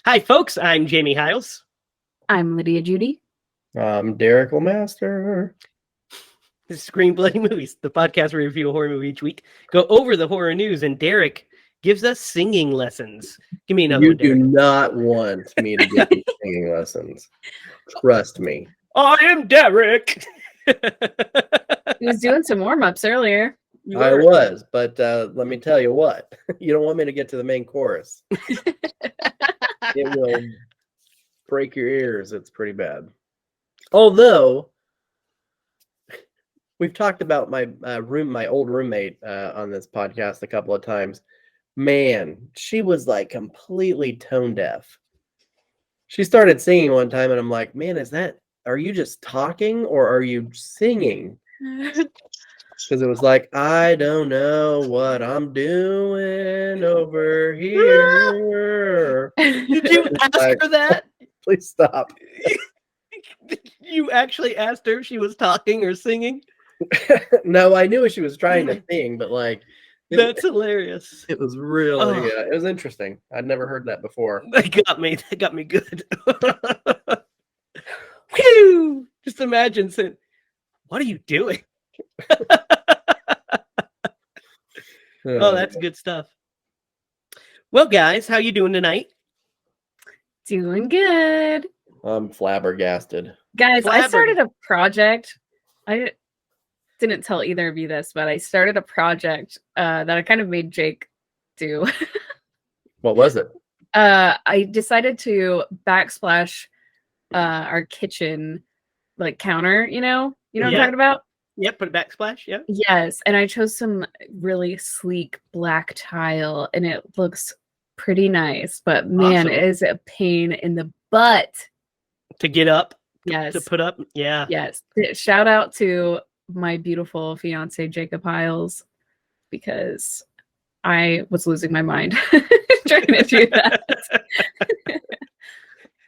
Hi, folks. I'm Jamie Hiles. I'm Lydia Judy. I'm Derek Lemaster. This is Screen Bloody Movies, the podcast where we review a horror movie each week, go over the horror news, and Derek gives us singing lessons. Give me another You one, Derek. do not want me to give you singing lessons. Trust me. I am Derek. He was doing some warm-ups earlier. I was, but let me tell you what. You don't want me to get to the main chorus. It will break your ears. It's pretty bad. Although, we've talked about my old roommate on this podcast a couple of times. Man, she was like completely tone deaf. She started singing one time, and I'm like, man, are you just talking or are you singing? Because it was like, I don't know what I'm doing over here. Did you ask her that? Please stop. You actually asked her if she was talking or singing? No, I knew she was trying to sing, but like, that's hilarious. It was really, it was interesting. I'd never heard that before. That got me good. Whew! Just imagine saying, "What are you doing?" Oh, that's good stuff. Well, guys, how you doing tonight? Doing good. I'm flabbergasted. Guys, I started a project. I didn't tell either of you this, but I started a project that I kind of made Jake do. What was it? I decided to backsplash our kitchen like counter, you know what I'm talking about? Yep, put a backsplash, yeah. Yes, and I chose some really sleek black tile, and it looks pretty nice, but man, awesome. It is a pain in the butt. To get up? Yes. To put up? Yeah. Yes. Shout out to my beautiful fiance, Jacob Hiles, because I was losing my mind trying to do that.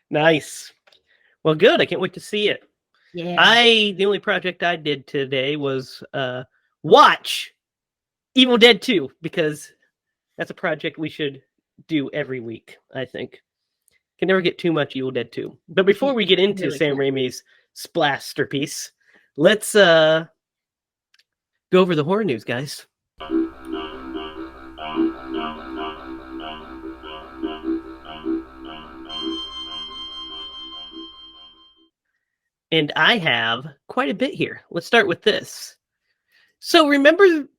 Nice. Well, good. I can't wait to see it. Yeah. The only project I did today was watch Evil Dead 2, because that's a project we should do every week, I think. Can never get too much Evil Dead 2. But before we get into really Sam Raimi's Splatsterpiece, let's go over the horror news, guys. And I have quite a bit here. Let's start with this. So remember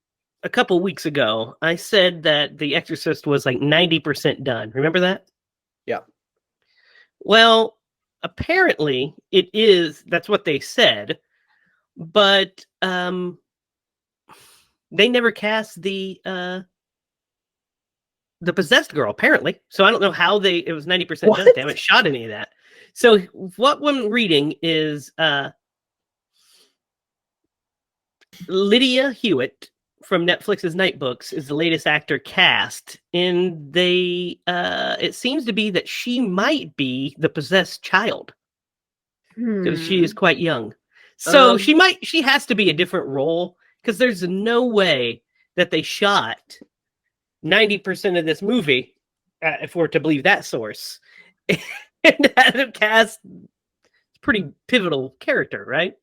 a couple weeks ago, I said that The Exorcist was like 90% done. Remember that? Yeah. Well, apparently it is. That's what they said. But they never cast the possessed girl, apparently. So I don't know how it was 90% done. They haven't shot any of that. So what I'm reading is Lydia Hewitt from Netflix's Night Books is the latest actor cast, and it seems to be that she might be the possessed child because she is quite young. So she has to be a different role, because there's no way that they shot 90% of this movie, if we're to believe that source, and had a cast pretty pivotal character, right?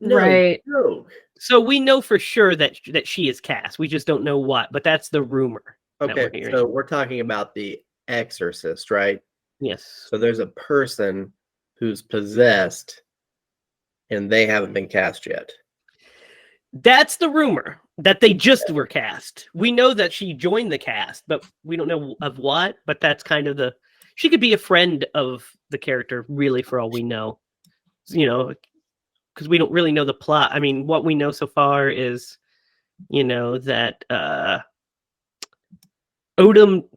Right. No. So we know for sure that she is cast. We just don't know what, but that's the rumor. Okay, so we're talking about The Exorcist, right? Yes. So there's a person who's possessed, and they haven't been cast yet. That's the rumor, that they just were cast. We know that she joined the cast, but we don't know of what. But that's kind of she could be a friend of the character, really, for all we know. Because we don't really know the plot. I mean, what we know so far is, that Odom,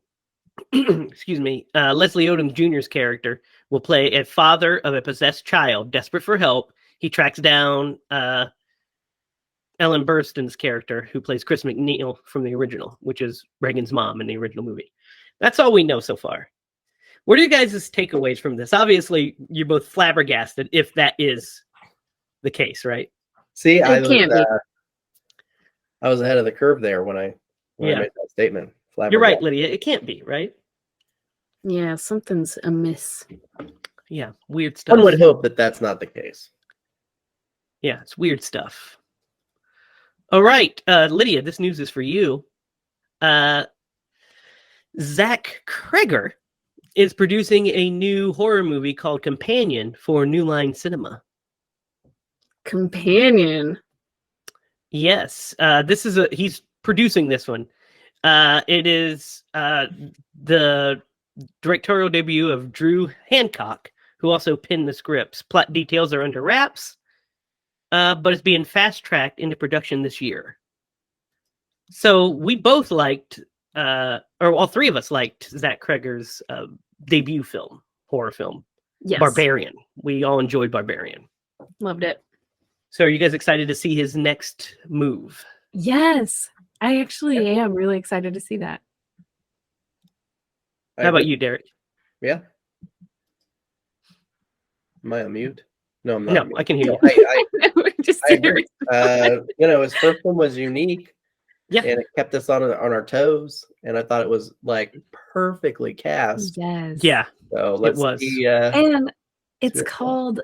excuse me, Leslie Odom Jr.'s character will play a father of a possessed child, desperate for help. He tracks down Ellen Burstyn's character, who plays Chris McNeil from the original, which is Reagan's mom in the original movie. That's all we know so far. What are you guys' takeaways from this? Obviously, you're both flabbergasted if that is the case, right? See, I was ahead of the curve there when I made that statement. You're right, Lydia. It can't be, right? Yeah, something's amiss. Yeah, weird stuff. One would hope that that's not the case. Yeah, it's weird stuff. All right, Lydia, this news is for you. Zach Kreger is producing a new horror movie called Companion for New Line Cinema. Companion. Yes, he's producing this one. It is the directorial debut of Drew Hancock, who also penned the scripts. Plot details are under wraps, but it's being fast-tracked into production this year. So we both liked, or all three of us liked Zach Kreger's debut film, horror film, Yes. Barbarian. We all enjoyed Barbarian. Loved it. So are you guys excited to see his next move? Yes. I actually am really excited to see that. How about you, Derek? Yeah. Am I on mute? No, I'm not. No, I can hear you. I agree. His first one was unique. Yeah. And it kept us on our toes. And I thought it was like perfectly cast. Yes. Yeah. So let's it was. see. And it's called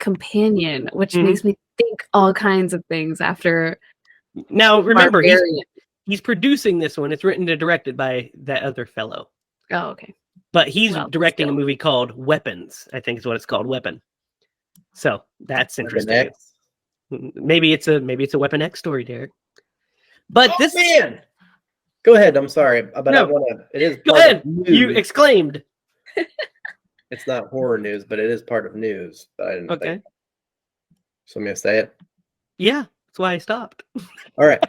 Companion, which makes me think all kinds of things after. Now, remember, Barbarian. he's producing this one. It's written and directed by that other fellow. Oh, okay. But he's directing a movie called Weapons. I think is what it's called, Weapon. So that's interesting. Maybe it's a Weapon X story, Derek. But man, go ahead. I'm sorry, but I want to. It is. Go ahead. You exclaimed. It's not horror news, but it is part of news. But I didn't. Okay. So I'm gonna say it. Yeah, that's why I stopped. All right.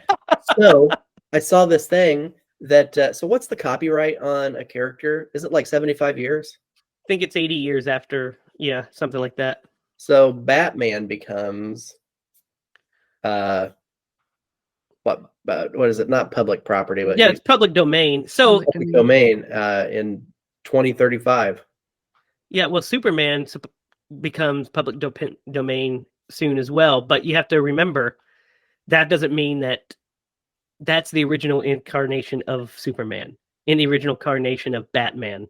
So I saw this thing that. So what's the copyright on a character? Is it like 75 years? I think it's 80 years after. Yeah, something like that. So Batman becomes. What is it? Not public property, but yeah, it's public domain. So public domain in 2035. Yeah, well, Superman becomes public domain soon as well. But you have to remember that doesn't mean that that's the original incarnation of Superman. In the original incarnation of Batman,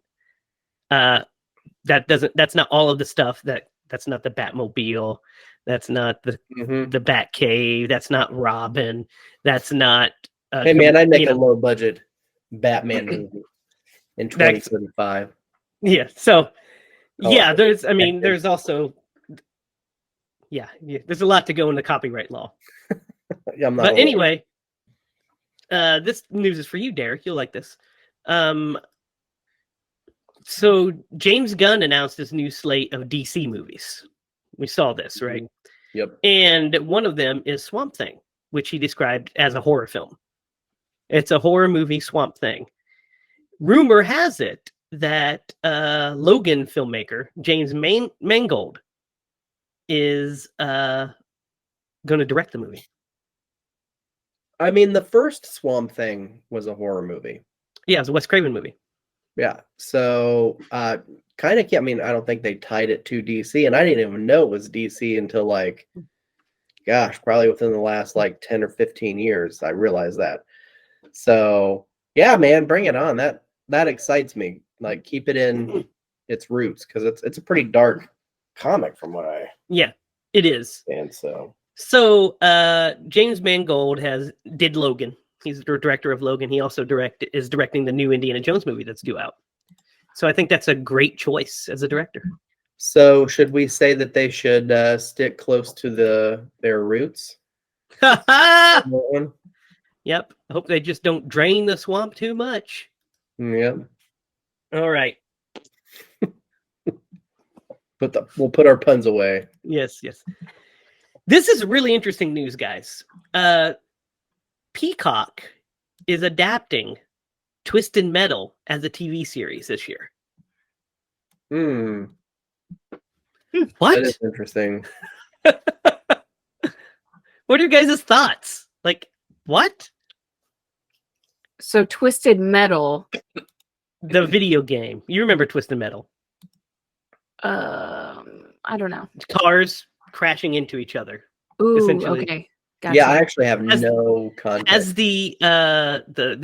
that's not all of the stuff. That's not the Batmobile. That's not the Batcave. That's not Robin. That's not. Hey man, I'd make a low budget Batman movie in 2035. Yeah. So, there's also. Yeah, there's a lot to go into copyright law. Yeah, I'm not. But anyway, this news is for you, Derek. You'll like this. So James Gunn announced his new slate of DC movies. We saw this, right? Yep. And one of them is Swamp Thing, which he described as a horror film. It's a horror movie, Swamp Thing. Rumor has it that Logan filmmaker James Mangold is going to direct the movie. I mean, the first Swamp Thing was a horror movie. Yeah, it was a Wes Craven movie. Yeah. So, kind of, I mean, I don't think they tied it to DC, and I didn't even know it was DC until probably within the last 10 or 15 years, I realized that. So, yeah, man, bring it on. That excites me. Keep it in its roots, because it's a pretty dark comic from what I. Yeah, it is. And so James Mangold did Logan. He's the director of Logan. He also is directing the new Indiana Jones movie that's due out. So I think that's a great choice as a director. So should we say that they should stick close to their roots? Yep. I hope they just don't drain the swamp too much. Yep. All right. We'll put our puns away. Yes. This is really interesting news, guys. Peacock is adapting Twisted Metal as a TV series this year. What? That is interesting. What are your guys' thoughts? What? So Twisted Metal. The video game. You remember Twisted Metal? I don't know. Cars crashing into each other. Ooh, essentially. Okay. Gotcha. Yeah, I actually have no context. As the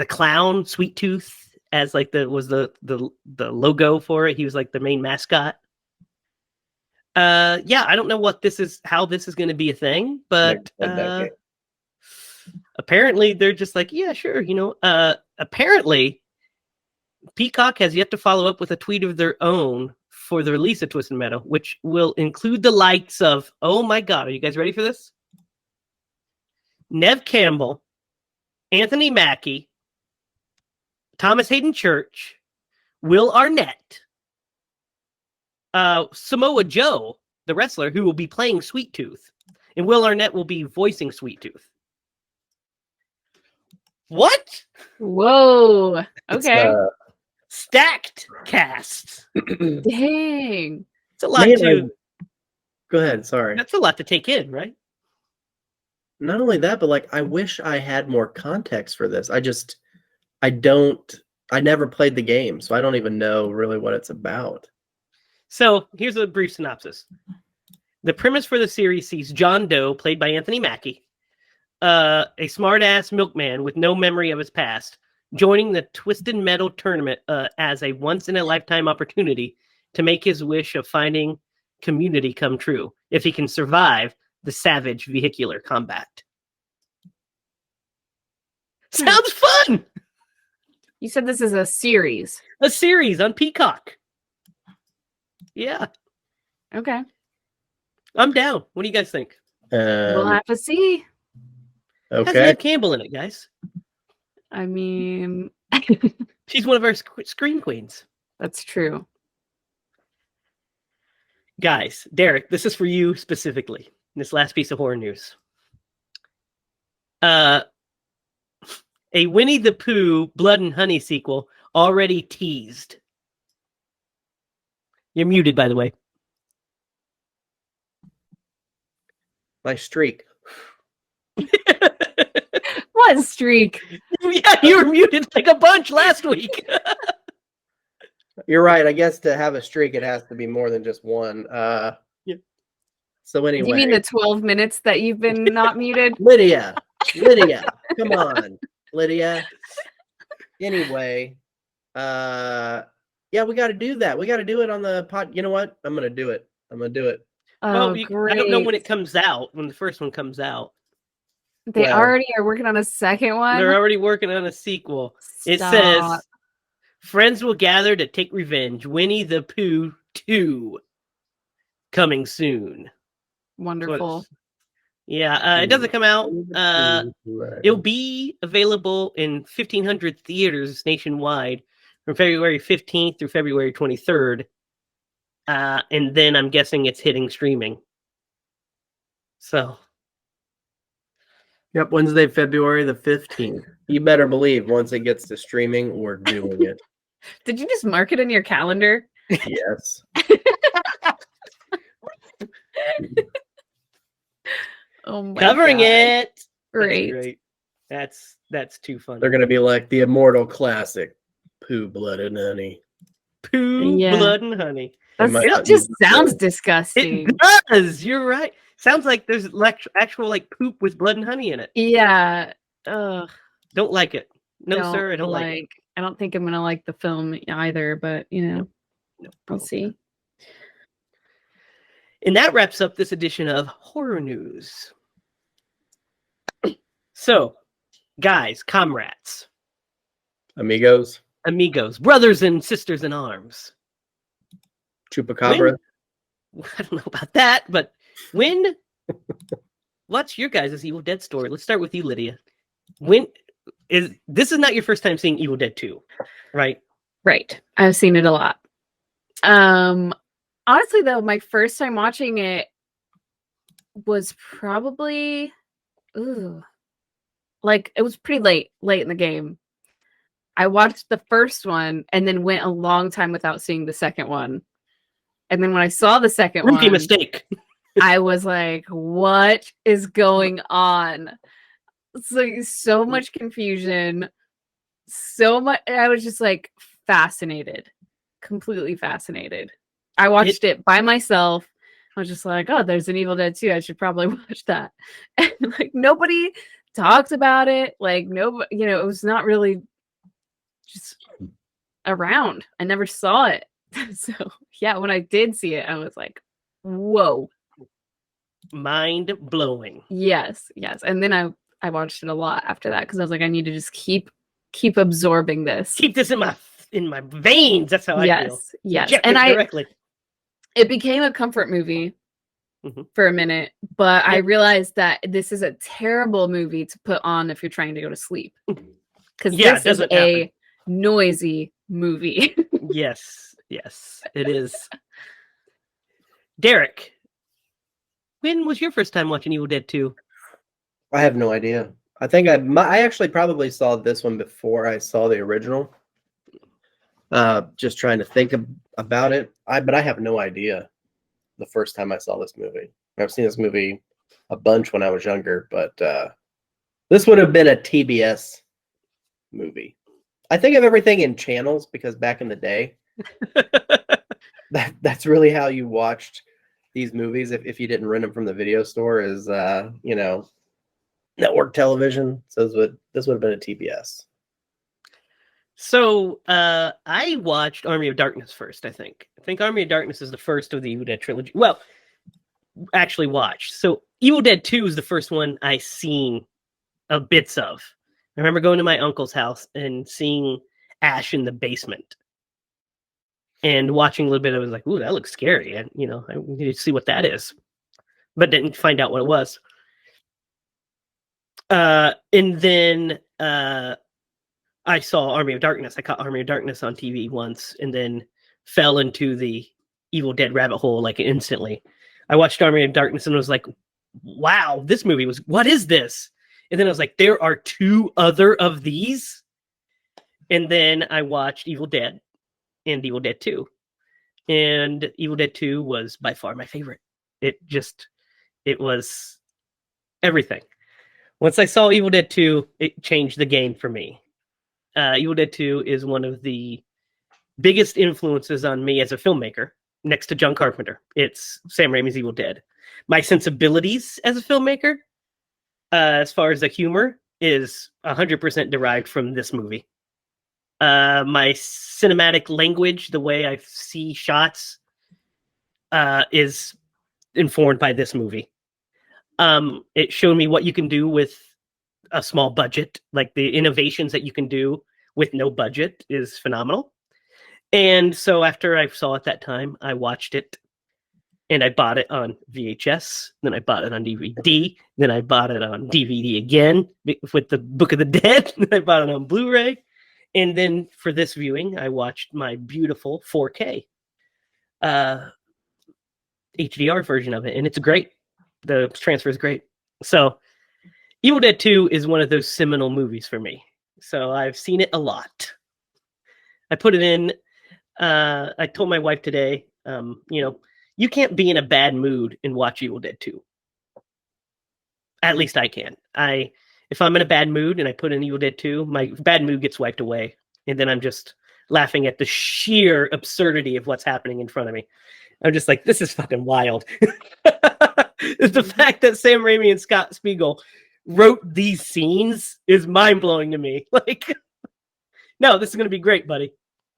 clown, Sweet Tooth, as like the logo for it. He was like the main mascot. Yeah, I don't know how this is going to be a thing, but apparently they're just like, yeah, sure, apparently Peacock has yet to follow up with a tweet of their own for the release of Twisted Metal, which will include the likes of, oh my god, are you guys ready for this? Nev Campbell, Anthony Mackie, Thomas Hayden Church, Will Arnett, Samoa Joe, the wrestler, who will be playing Sweet Tooth, and Will Arnett will be voicing Sweet Tooth. What? Whoa. Okay. Stacked cast. Dang. It's a lot Go ahead. Sorry. That's a lot to take in, right? Not only that, but like, I wish I had more context for this. I never played the game, so I don't even know really what it's about. So here's a brief synopsis. The premise for the series sees John Doe, played by Anthony Mackie, a smart-ass milkman with no memory of his past, joining the Twisted Metal tournament as a once-in-a-lifetime opportunity to make his wish of finding community come true if he can survive the savage vehicular combat. Sounds fun! You said this is a series. A series on Peacock. Yeah. Okay. I'm down. What do you guys think? We'll have to see. Has Okay. Nev Campbell in it, guys. I mean, She's one of our scream queens. that's true. Guys, Derek, this is for you specifically. This last piece of horror news. A Winnie the Pooh Blood and Honey sequel already teased. You're muted, by the way. My streak. What streak? Yeah, you were muted like a bunch last week. You're right. I guess to have a streak, it has to be more than just one. Yeah. So anyway, You mean the 12 minutes that you've been not muted? Lydia, come on, Lydia. Anyway, yeah, we got to do that. We got to do it on the pod. You know what? I'm gonna do it. Oh, Well, great. I don't know when it comes out, when the first one comes out. They already are working on a second one? They're already working on a sequel. It Stop. says, friends will gather to take revenge. Winnie the Pooh 2 coming soon. Wonderful. Yeah, it doesn't come out. It'll be available in 1,500 theaters nationwide from February 15th through February 23rd. And then I'm guessing it's hitting streaming. So. Yep, Wednesday, February the 15th. You better believe once it gets to streaming, we're doing it. Did you just mark it in your calendar? Yes. Oh my Covering God. it. Great. That's too funny. They're gonna be like the immortal classic, Pooh, Blood and Honey. Pooh, Yeah. Blood and Honey. It just sounds disgusting. It does. You're right. Sounds like there's actual like poop with blood and honey in it. Yeah. Ugh. Don't like it. No, sir. I don't like it. I don't think I'm gonna like the film either, but No, we'll see. And that wraps up this edition of Horror News. So, guys, comrades, Amigos, brothers and sisters in arms. Chupacabra. I don't know about that, but what's your guys' Evil Dead story? Let's start with you, Lydia. This is not your first time seeing Evil Dead 2, right? Right. I've seen it a lot. Honestly though, my first time watching it was probably like it was pretty late in the game. I watched the first one and then went a long time without seeing the second one. And then when I saw the second Rookie one, mistake. I was like, what is going on? It's like so much confusion. So much. I was just like fascinated, completely fascinated. I watched it by myself. I was just like, oh, there's an Evil Dead 2. I should probably watch that. And like nobody talked about it. Like nobody, it was not really just around. I never saw it. So yeah, when I did see it, I was like, whoa. Mind blowing. Yes. And then I watched it a lot after that because I was like, I need to just keep absorbing this. Keep this in my veins. That's how I feel. Yes. Inject And it directly. it became a comfort movie for a minute, but I realized that this is a terrible movie to put on if you're trying to go to sleep. Because this is a noisy movie. Yes, it is. Derek, when was your first time watching Evil Dead 2? I have no idea. I think I actually probably saw this one before I saw the original. Just trying to think about it. But I have no idea the first time I saw this movie. I've seen this movie a bunch when I was younger, but this would have been a TBS movie. I think of everything in channels because back in the day, that's really how you watched these movies. If you didn't rent them from the video store, is network television. So this would have been a TBS. So I watched Army of Darkness first. I think Army of Darkness is the first of the Evil Dead trilogy. Well, actually watched. So Evil Dead 2 is the first one I seen bits of. I remember going to my uncle's house and seeing Ash in the basement and watching a little bit. I was like, "Ooh, that looks scary," and I need to see what that is, but didn't find out what it was. And then I saw Army of Darkness. I caught Army of Darkness on TV once, and then fell into the Evil Dead rabbit hole like instantly. I watched Army of Darkness and was like, "Wow, this movie was. What is this?" And then I was like, "There are 2 other of these." And then I watched Evil Dead and Evil Dead 2. And Evil Dead 2 was by far my favorite. It was everything. Once I saw Evil Dead 2, it changed the game for me. Evil Dead 2 is one of the biggest influences on me as a filmmaker, next to John Carpenter. It's Sam Raimi's Evil Dead. My sensibilities as a filmmaker, as far as the humor, is 100% derived from this movie. My cinematic language, the way I see shots, is informed by this movie. It showed me what you can do with a small budget. Like the innovations that you can do with no budget is phenomenal. And so after I saw it that time, I watched it and I bought it on VHS. Then I bought it on DVD. Then I bought it on DVD again with the Book of the Dead. Then I bought it on Blu-ray. And then for this viewing, I watched my beautiful 4K HDR version of it. And it's great. The transfer is great. So Evil Dead 2 is one of those seminal movies for me. So I've seen it a lot. I put it in. I told my wife today, you can't be in a bad mood and watch Evil Dead 2. At least I can. If I'm in a bad mood and I put in Evil Dead 2, my bad mood gets wiped away. And then I'm just laughing at the sheer absurdity of what's happening in front of me. I'm just like, this is fucking wild. The fact that Sam Raimi and Scott Spiegel wrote these scenes is mind-blowing to me. Like, no, this is going to be great, buddy.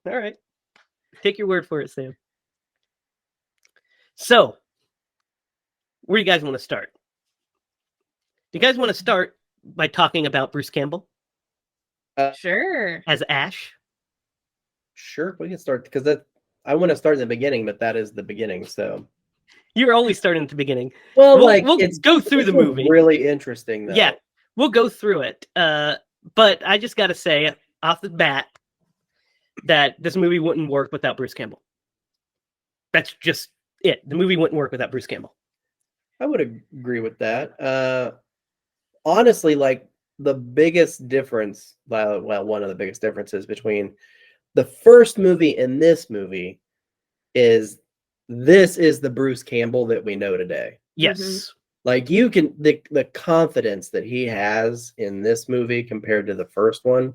All right. Take your word for it, Sam. So, where do you guys want to start? Do you guys want to start by talking about Bruce Campbell? Sure. As Ash? Sure, we can start because I want to start in the beginning, but that is the beginning. So you're always starting at the beginning. Well, we'll go through the movie. Really interesting, though. Yeah, we'll go through it. But I just got to say off the bat that this movie wouldn't work without Bruce Campbell. That's just it. The movie wouldn't work without Bruce Campbell. I would agree with that. Honestly, like the biggest difference, well, one of the biggest differences between the first movie and this movie is this is the Bruce Campbell that we know today. Yes. Mm-hmm. Like you can, the confidence that he has in this movie compared to the first one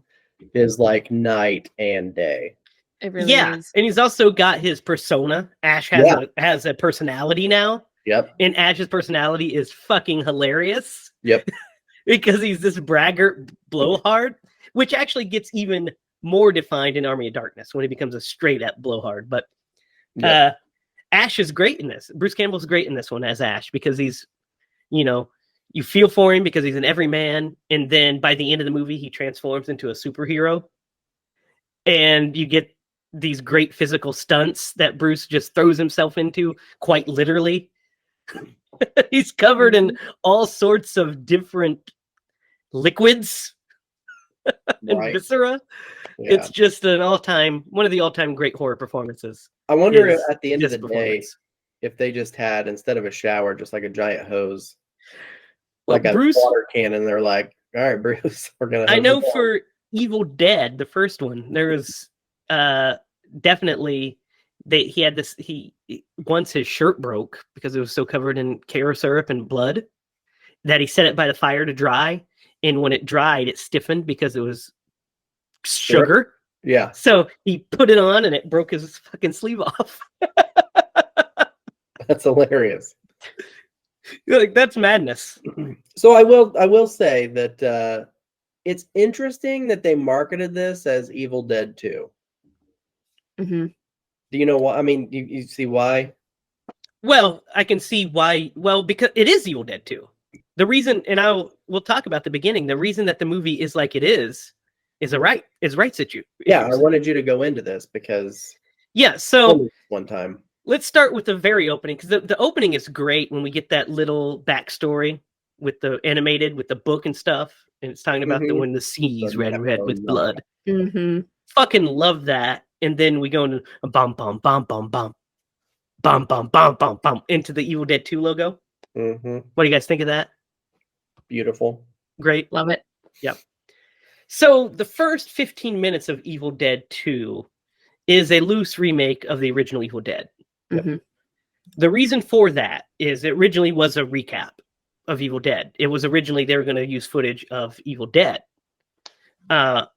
is like night and day. It really is. And he's also got his persona. Ash has a personality now. Yep. And Ash's personality is fucking hilarious. Yep. Because he's this braggart blowhard, which actually gets even more defined in Army of Darkness when he becomes a straight up blowhard. But Yeah. Ash is great in this. Bruce Campbell's great in this one as Ash because he's, you feel for him because he's an everyman, and then by the end of the movie, he transforms into a superhero, and you get these great physical stunts that Bruce just throws himself into, quite literally. He's covered in all sorts of different liquids and Right. viscera. Yeah. It's just one of the all-time great horror performances. I wonder is at the end of this the day performance. if they just had, instead of a shower, just like a giant hose, Well, like a Bruce, water cannon. They're like, all right, Bruce, we're gonna. I hose know you down." for Evil Dead, the first one, there was definitely he had this. He once his shirt broke because it was so covered in Karo syrup and blood that he set it by the fire to dry, and when it dried, it stiffened because it was sugar. Yeah, So he put it on, and it broke his fucking sleeve off. that's hilarious. Like, that's madness. So I will say that it's interesting that they marketed this as Evil Dead 2. Mm-hmm. Do you know why? I mean, you see why? Well, I can see why. Well, because it is Evil Dead 2. The reason, and we'll talk about the beginning. The reason that the movie is like it is rights issue. Yeah, I wanted you to go into this because So one time. Let's start with the very opening, because the opening is great when we get that little backstory with the animated, with the book and stuff, and it's talking about when the sea's red with blood. Mm-hmm. Fucking love that. And then we go into a bum bum bum bum bum bum bum bum bum bum into the Evil Dead 2 logo. Mm-hmm. What do you guys think of that? Beautiful. Great. Love it. Yep. So the first 15 minutes of Evil Dead 2 is a loose remake of the original Evil Dead. Mm-hmm. The reason for that is it originally was a recap of Evil Dead. It was originally they were going to use footage of Evil Dead. But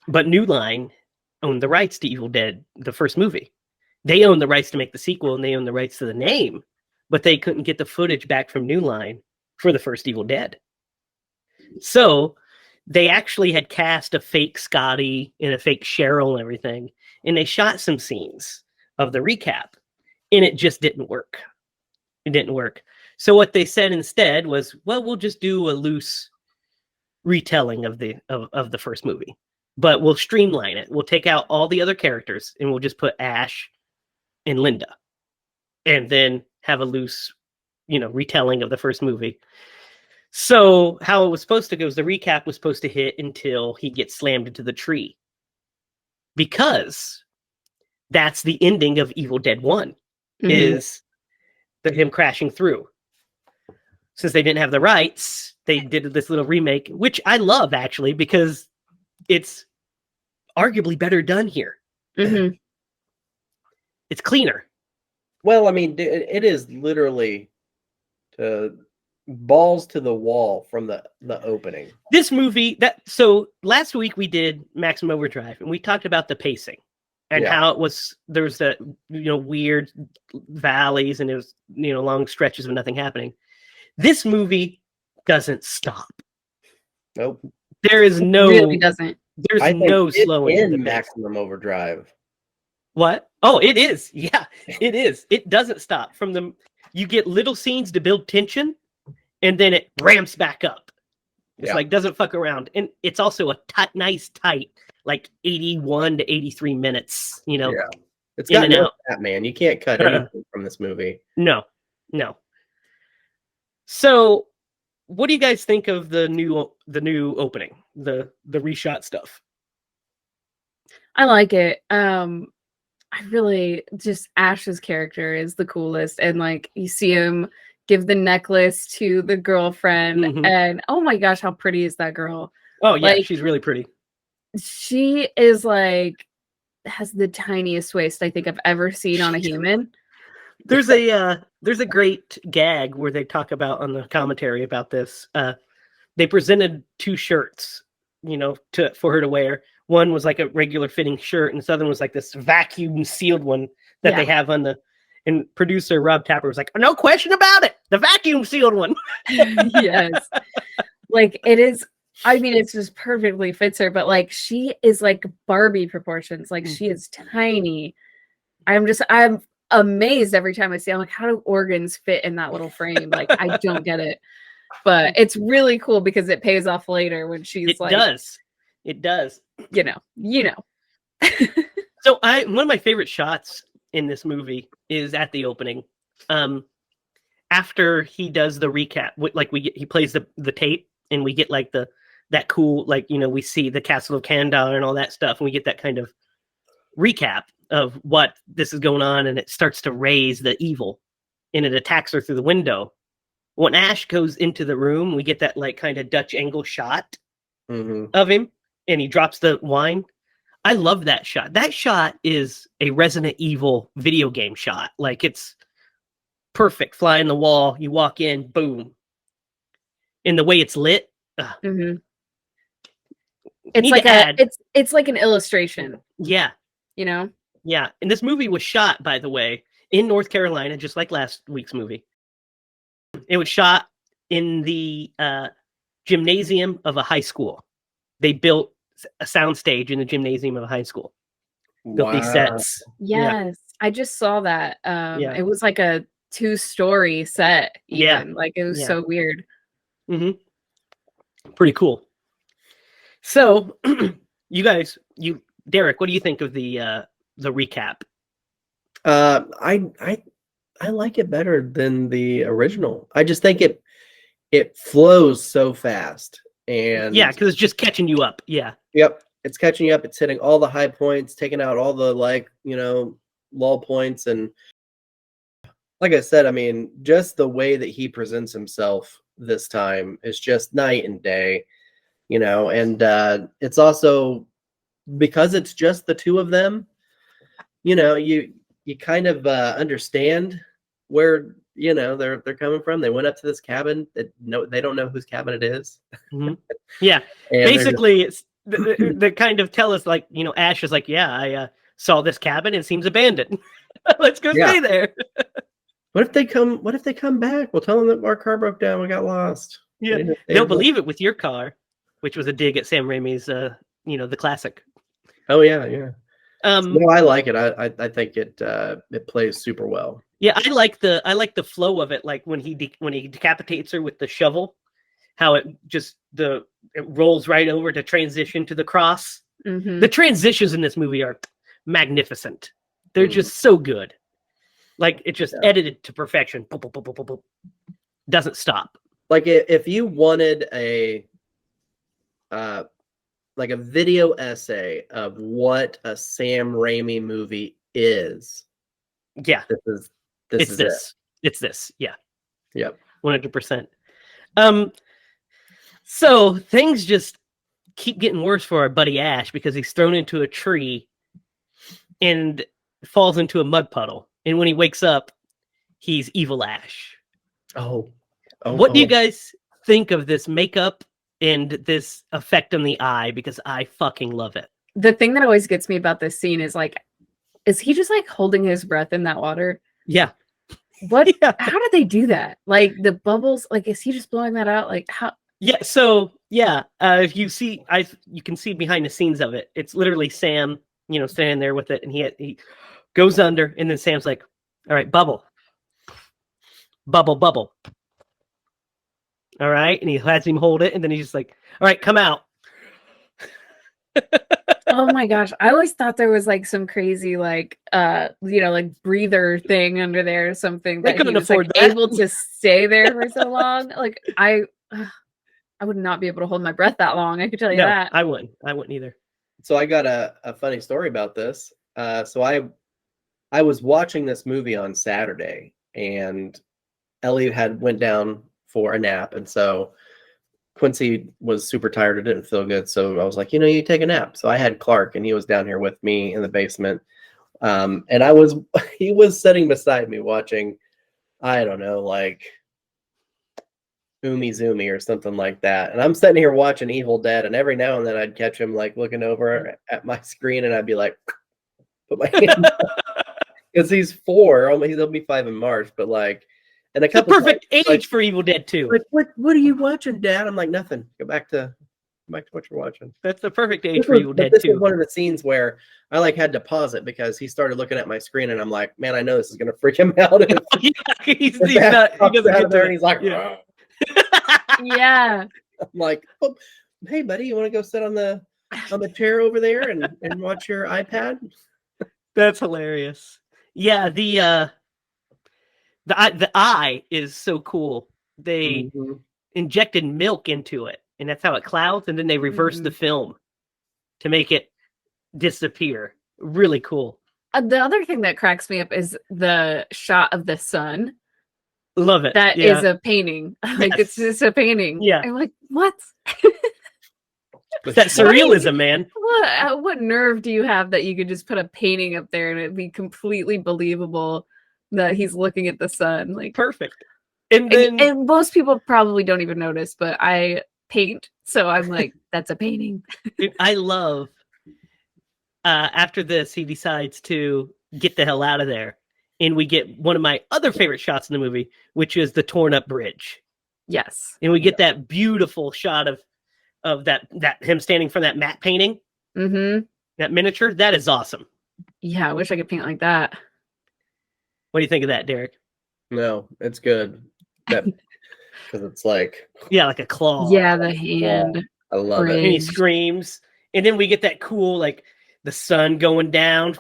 New Line owned the rights to Evil Dead, the first movie. They owned the rights to make the sequel, and they owned the rights to the name, but they couldn't get the footage back from New Line for the first Evil Dead. So they actually had cast a fake Scotty and a fake Cheryl and everything, and they shot some scenes of the recap, and it just didn't work. It didn't work. So what they said instead was, well, we'll just do a loose retelling of the first movie, but we'll streamline it. We'll take out all the other characters, and we'll just put Ash and Linda, and then have a loose, retelling of the first movie. So how it was supposed to go is the recap was supposed to hit until he gets slammed into the tree, because that's the ending of Evil Dead 1, is him crashing through. Since they didn't have the rights, they did this little remake, which I love, actually, because it's arguably better done here. Mm-hmm. It's cleaner. Well, I mean, it is literally balls to the wall from the opening. This movie, so last week we did Maximum Overdrive, and we talked about the pacing and how it was, there's that, weird valleys, and it was, long stretches of nothing happening. This movie doesn't stop. Nope. There is no, It really doesn't. There's no slowing in the pace. Maximum Overdrive. What? Oh, it is. Yeah, it is. It doesn't stop. You get little scenes to build tension, and then it ramps back up. It's like, doesn't fuck around. And it's also a nice tight, like 81 to 83 minutes, Yeah. It's got in and out. Batman. You can't cut anything from this movie. No. So what do you guys think of the new opening, the reshot stuff? I like it. I really just, Ash's character is the coolest, and like you see him give the necklace to the girlfriend, and oh my gosh, how pretty is that girl? Oh yeah, like, she's really pretty. She is like, has the tiniest waist I think I've ever seen on a human. There's a great gag where they talk about on the commentary about this. They presented two shirts, for her to wear. One was like a regular fitting shirt, and this other one was like this vacuum sealed one that they have on the. And producer Rob Tapper was like, "No question about it, the vacuum sealed one." Yes, like it is I mean, it just perfectly fits her, but like she is like Barbie proportions. Like she is tiny. I'm amazed every time I see. I'm like, how do organs fit in that little frame? Like, I don't get it. But it's really cool because it pays off later when she's It like, does. It does. you know. So one of my favorite shots in this movie is at the opening. After he does the recap, like he plays the tape, and we get like that cool, like, you know, we see the Castle of Kandar and all that stuff, and we get that kind of recap of what this is going on, and it starts to raise the evil, and it attacks her through the window. When Ash goes into the room, we get that like kind of Dutch angle shot of him, and he drops the wine. I love that shot. That shot is a Resident Evil video game shot. Like, it's perfect. Fly in the wall, you walk in, boom. And the way it's lit. Mm-hmm. It's like it's like an illustration. Yeah. You know? Yeah. And this movie was shot, by the way, in North Carolina, just like last week's movie. It was shot in the gymnasium of a high school. They built a soundstage in the gymnasium of a high school. Built these sets. Yes. Yeah. I just saw that. It was like a 2-story set. Even. Yeah. Like, it was so weird. Mm-hmm. Pretty cool. So, you guys, Derek, what do you think of the recap? I like it better than the original. I just think it flows so fast, and because it's just catching you up. Yeah. Yep, it's catching you up. It's hitting all the high points, taking out all the lull points, and like I said, I mean, just the way that he presents himself this time is just night and day. And it's also because it's just the two of them. You kind of understand where they're coming from. They went up to this cabin. They don't know whose cabin it is. Mm-hmm. Yeah, basically, it's they kind of tell us, like, Ash is like, I saw this cabin. It seems abandoned. Let's go stay there. What if they come back? We'll tell them that our car broke down. We got lost. Yeah, they'll believe it with your car, which was a dig at Sam Raimi's, the classic. Oh yeah. No, I like it. I think it plays super well. Yeah, I like the flow of it. Like when he decapitates her with the shovel, how it rolls right over to transition to the cross. Mm-hmm. The transitions in this movie are magnificent. They're just so good. Like, it's just edited to perfection. Boop, boop, boop, boop, boop, boop. Doesn't stop. Like, if you wanted a video essay of what a Sam Raimi movie is. Yeah. This is this. It's this. Yeah. Yep. 100%. So things just keep getting worse for our buddy Ash because he's thrown into a tree and falls into a mud puddle. And when he wakes up, he's Evil Ash. What do you guys think of this makeup and this effect on the eye? Because I fucking love it. The thing that always gets me about this scene is, like, is he just like holding his breath in that water? Yeah. What? Yeah. How did they do that? Like, the bubbles, like, is he just blowing that out? Like, how? Yeah. So yeah, if you see, you can see behind the scenes of it. It's literally Sam, standing there with it, and he goes under, and then Sam's like, "All right, bubble, bubble, bubble." All right, and he has him hold it, and then he's just like, "All right, come out." Oh my gosh, I always thought there was like some crazy like breather thing under there or something that he was like able to stay there for so long. Like, I would not be able to hold my breath that long. I could tell you that. I wouldn't either. So I got a funny story about this. So I was watching this movie on Saturday, and Ellie went down for a nap, and so Quincy was super tired. It didn't feel good, so I was like, you take a nap. So I had Clark, and he was down here with me in the basement, and he was sitting beside me watching, I don't know, like Umi Zoomy or something like that. And I'm sitting here watching Evil Dead, and every now and then I'd catch him like looking over at my screen, and I'd be like, put my hand because he's 4. He'll be 5 in March, but like. And the perfect age for Evil Dead 2. Like, what are you watching, Dad? I'm like, nothing. Go back to back to what you're watching. That's the perfect age for Evil Dead This was 2. one of the scenes where I like had to pause it because he started looking at my screen and I'm like, man, I know this is gonna freak him out. Yeah, he's He not. He doesn't out get of there to and he's like, yeah. Yeah. I'm like, oh, hey buddy, you want to go sit on the chair over there and watch your iPad? That's hilarious. Yeah, the eye is so cool. They Mhm. injected milk into it, and that's how it clouds, and then they reverse the film to make it disappear. Really cool. The other thing that cracks me up is the shot of the sun. Love it. That yeah. is a painting. Like, it's Yes. just a painting. Yeah. I'm like, what? That surrealism, man. What nerve do you have that you could just put a painting up there and it'd be completely believable that he's looking at the sun? Like, Perfect. And then and most people probably don't even notice, but I paint, so I'm like, that's a painting. dude, I love after this he decides to get the hell out of there, and we get one of my other favorite shots in the movie, which is the torn up bridge. Yes. And we get that beautiful shot of that him standing from that matte painting, that miniature. That is awesome. Yeah, I wish I could paint like that. What do you think of that, Derek? No, it's good. That because it's like, Yeah, like a claw. Yeah, the hand. I love it. And he bridge. screams, and then we get that cool, like the sun going down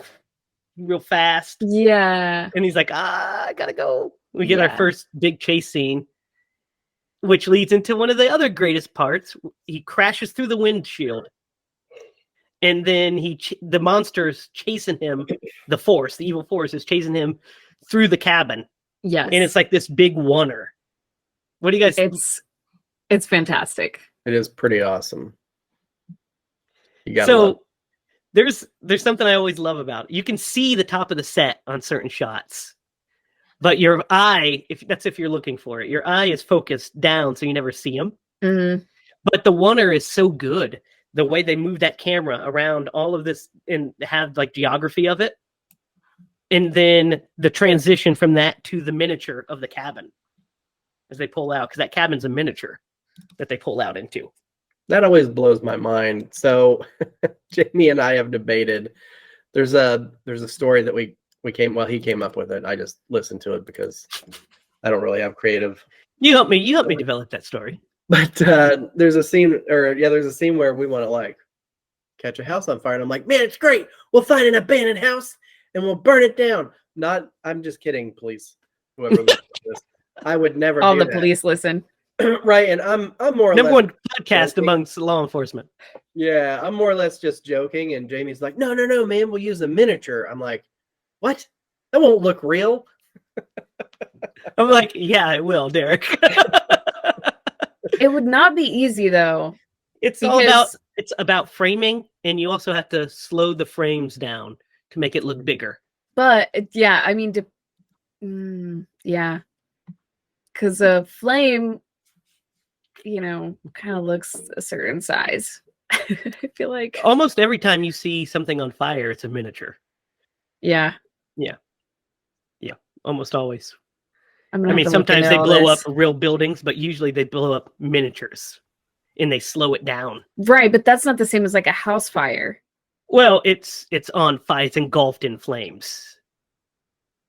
real fast, Yeah. and he's like, I gotta go. We get Yeah. our first big chase scene, which leads into one of the other greatest parts. He crashes through the windshield, and then the monster's chasing him. The evil force is chasing him through the cabin. Yes. And it's like this big oneer. What do you guys It's fantastic. It is pretty awesome. You got So there's something I always love about it. You can see the top of the set on certain shots, but your eye, if you're looking for it, your eye is focused down so you never see them. Mm-hmm. But the oneer is so good. The way they move that camera around all of this and have like geography of it. And then the transition from that to the miniature of the cabin as they pull out, because that cabin's a miniature that they pull out into. That always blows my mind. So Jamie and I have debated. There's a story that he came up with it. I just listened to it because I don't really have creative. You help me develop that story. But there's a scene where we want to like catch a house on fire, and I'm like, man, it's great. We'll find an abandoned house and we'll burn it down. I'm just kidding, police. Whoever listens to this, I would never. All do the that. police listen. Right, and I'm more or Number less one podcast joking. amongst law enforcement. Yeah, I'm more or less just joking, and Jamie's like, no, man, we'll use a miniature. I'm like, what? That won't look real. I'm like, yeah, it will, Derek. It would not be easy though. It's about framing, and you also have to slow the frames down to make it look bigger. But yeah, I mean, yeah, because a flame, kind of looks a certain size. I feel like Almost every time you see something on fire, it's a miniature. Yeah. Almost always. I mean, sometimes they blow up real buildings, but usually they blow up miniatures and they slow it down. Right, but that's not the same as like a house fire. Well, it's on fire. It's engulfed in flames.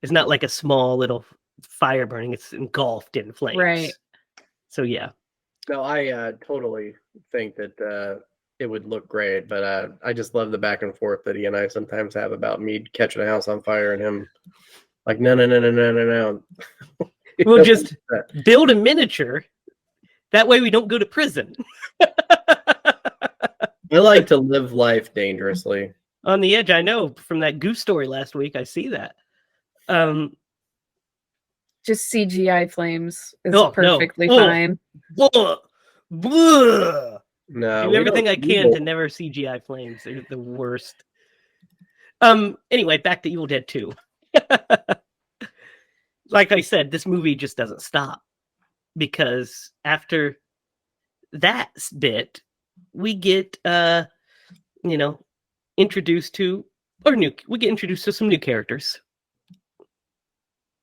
It's not like a small little fire burning. It's engulfed in flames. Right. So yeah. No, I totally think that it would look great, but I just love the back and forth that he and I sometimes have about me catching a house on fire and him like, no. We'll just build a miniature. That way we don't go to prison. I like to live life dangerously. On the edge, I know from that goose story last week, I see that. Just CGI flames is Oh, no. perfectly Oh. fine. Blah, blah. No, Do everything I can to never CGI flames. They're the worst. Anyway, back to Evil Dead 2. Like I said, this movie just doesn't stop, because after that bit, we get introduced to some new characters.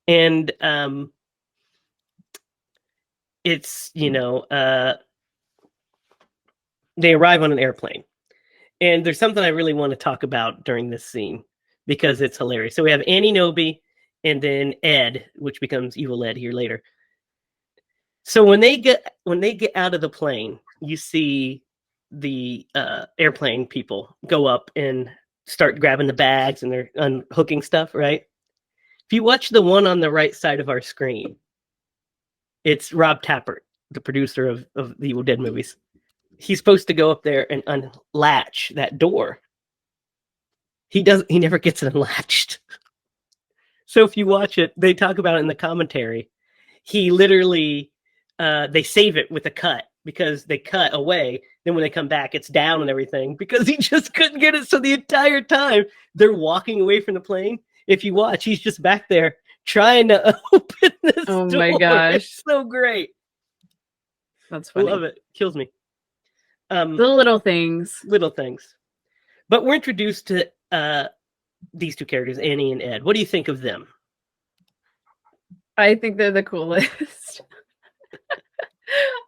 And it's they arrive on an airplane. And there's something I really want to talk about during this scene because it's hilarious. So we have Annie Noby and then Ed, which becomes Evil Ed here later. So when they get out of the plane, you see the airplane people go up and start grabbing the bags and they're unhooking stuff, right? If you watch the one on the right side of our screen, it's Rob Tappert, the producer of the Evil Dead movies. He's supposed to go up there and unlatch that door. He never gets it unlatched. So if you watch it, they talk about it in the commentary. He literally, they save it with a cut because they cut away. Then when they come back, it's down and everything because he just couldn't get it. So the entire time they're walking away from the plane. If you watch, he's just back there trying to open this door. Oh my gosh. It's so great. That's funny. Love it. Kills me. The little things. But we're introduced to these two characters, Annie and Ed. What do you think of them? I think they're the coolest.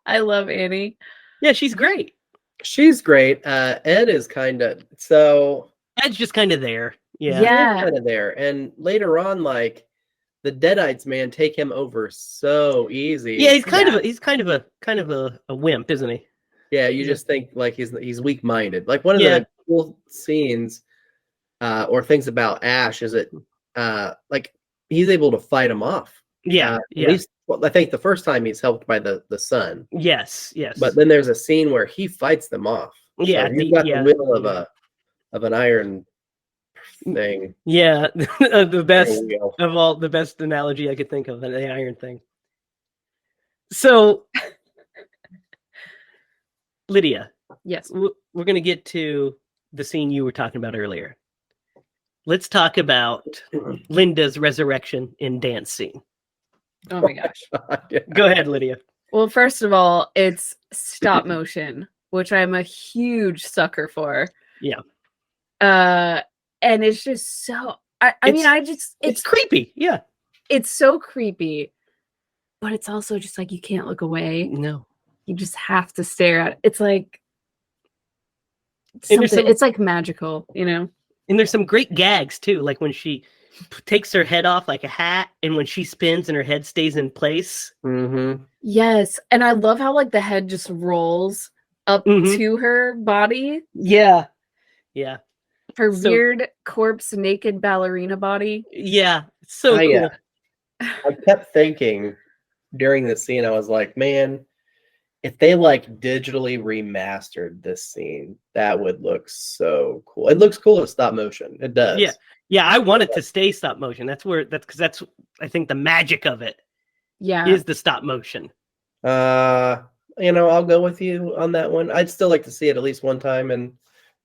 I love Annie. Yeah, she's great. She's great. Ed is kind of Ed's just kind of there. Yeah. Yeah. kind of there. And later on, like the Deadites, man, take him over so easy. Yeah, he's kind of a wimp, isn't he? Yeah, you just think like he's weak-minded. Like one of the cool scenes or things about Ash is that like he's able to fight him off. Yeah, At least I think the first time he's helped by the son. Yes. But then there's a scene where he fights them off. Yeah, so he's got the will of an iron thing. Yeah, the best analogy I could think of, the iron thing. So, Lydia. Yes. We're going to get to the scene you were talking about earlier. Let's talk about Linda's resurrection and dance scene. Oh my gosh. Yeah. Go ahead, Lydia. Well, first of all, it's stop motion, which I'm a huge sucker for. Yeah. And it's just so it's creepy. Yeah. It's so creepy. But it's also just like you can't look away. No. You just have to stare at it. It's like it's like magical, you know? And there's some great gags too, like when she takes her head off like a hat, and when she spins and her head stays in place. Mm-hmm. Yes, and I love how like the head just rolls up to her body. Yeah. Her weird corpse naked ballerina body. Yeah, so cool. I kept thinking during the scene, I was like, man, if they like digitally remastered this scene, that would look so cool. It looks cool in stop motion. It does. Yeah. I want it to stay stop motion. That's I think the magic of it. Yeah, is the stop motion. I'll go with you on that one. I'd still like to see it at least one time and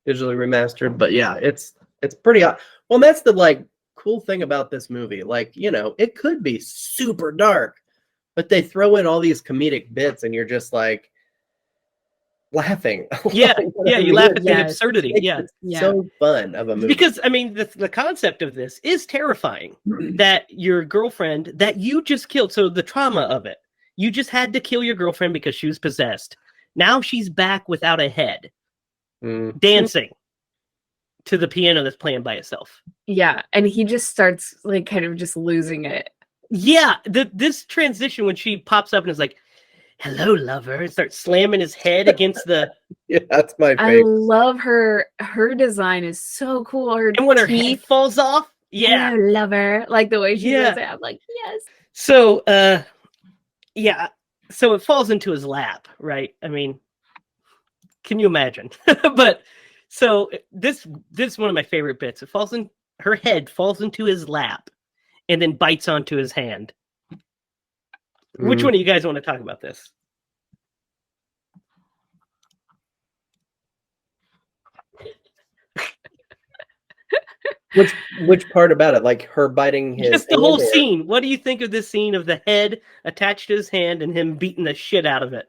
digitally remastered. But yeah, it's pretty. Well, that's the like cool thing about this movie. Like it could be super dark, but they throw in all these comedic bits, and you're just like laughing. Yeah, you laugh at the absurdity. It's so fun of a movie. Because I mean, the concept of this is terrifying. That your girlfriend that you just killed. So the trauma of it, you just had to kill your girlfriend because she was possessed. Now she's back without a head, dancing to the piano that's playing by itself. Yeah, and he just starts like kind of just losing it. Yeah, this transition when she pops up and is like, "Hello, lover," and starts slamming his head against the. Yeah, that's my favorite. I love her. Her design is so cool. And when her head falls off, yeah, hello, lover, like the way she does it. I'm like, yes. So, so it falls into his lap, right? I mean, can you imagine? But so this is one of my favorite bits. It falls in her head, falls into his lap, and then bites onto his hand. Which one of you guys want to talk about this? Which part about it? Like her biting his Just the whole scene. What do you think of this scene of the head attached to his hand and him beating the shit out of it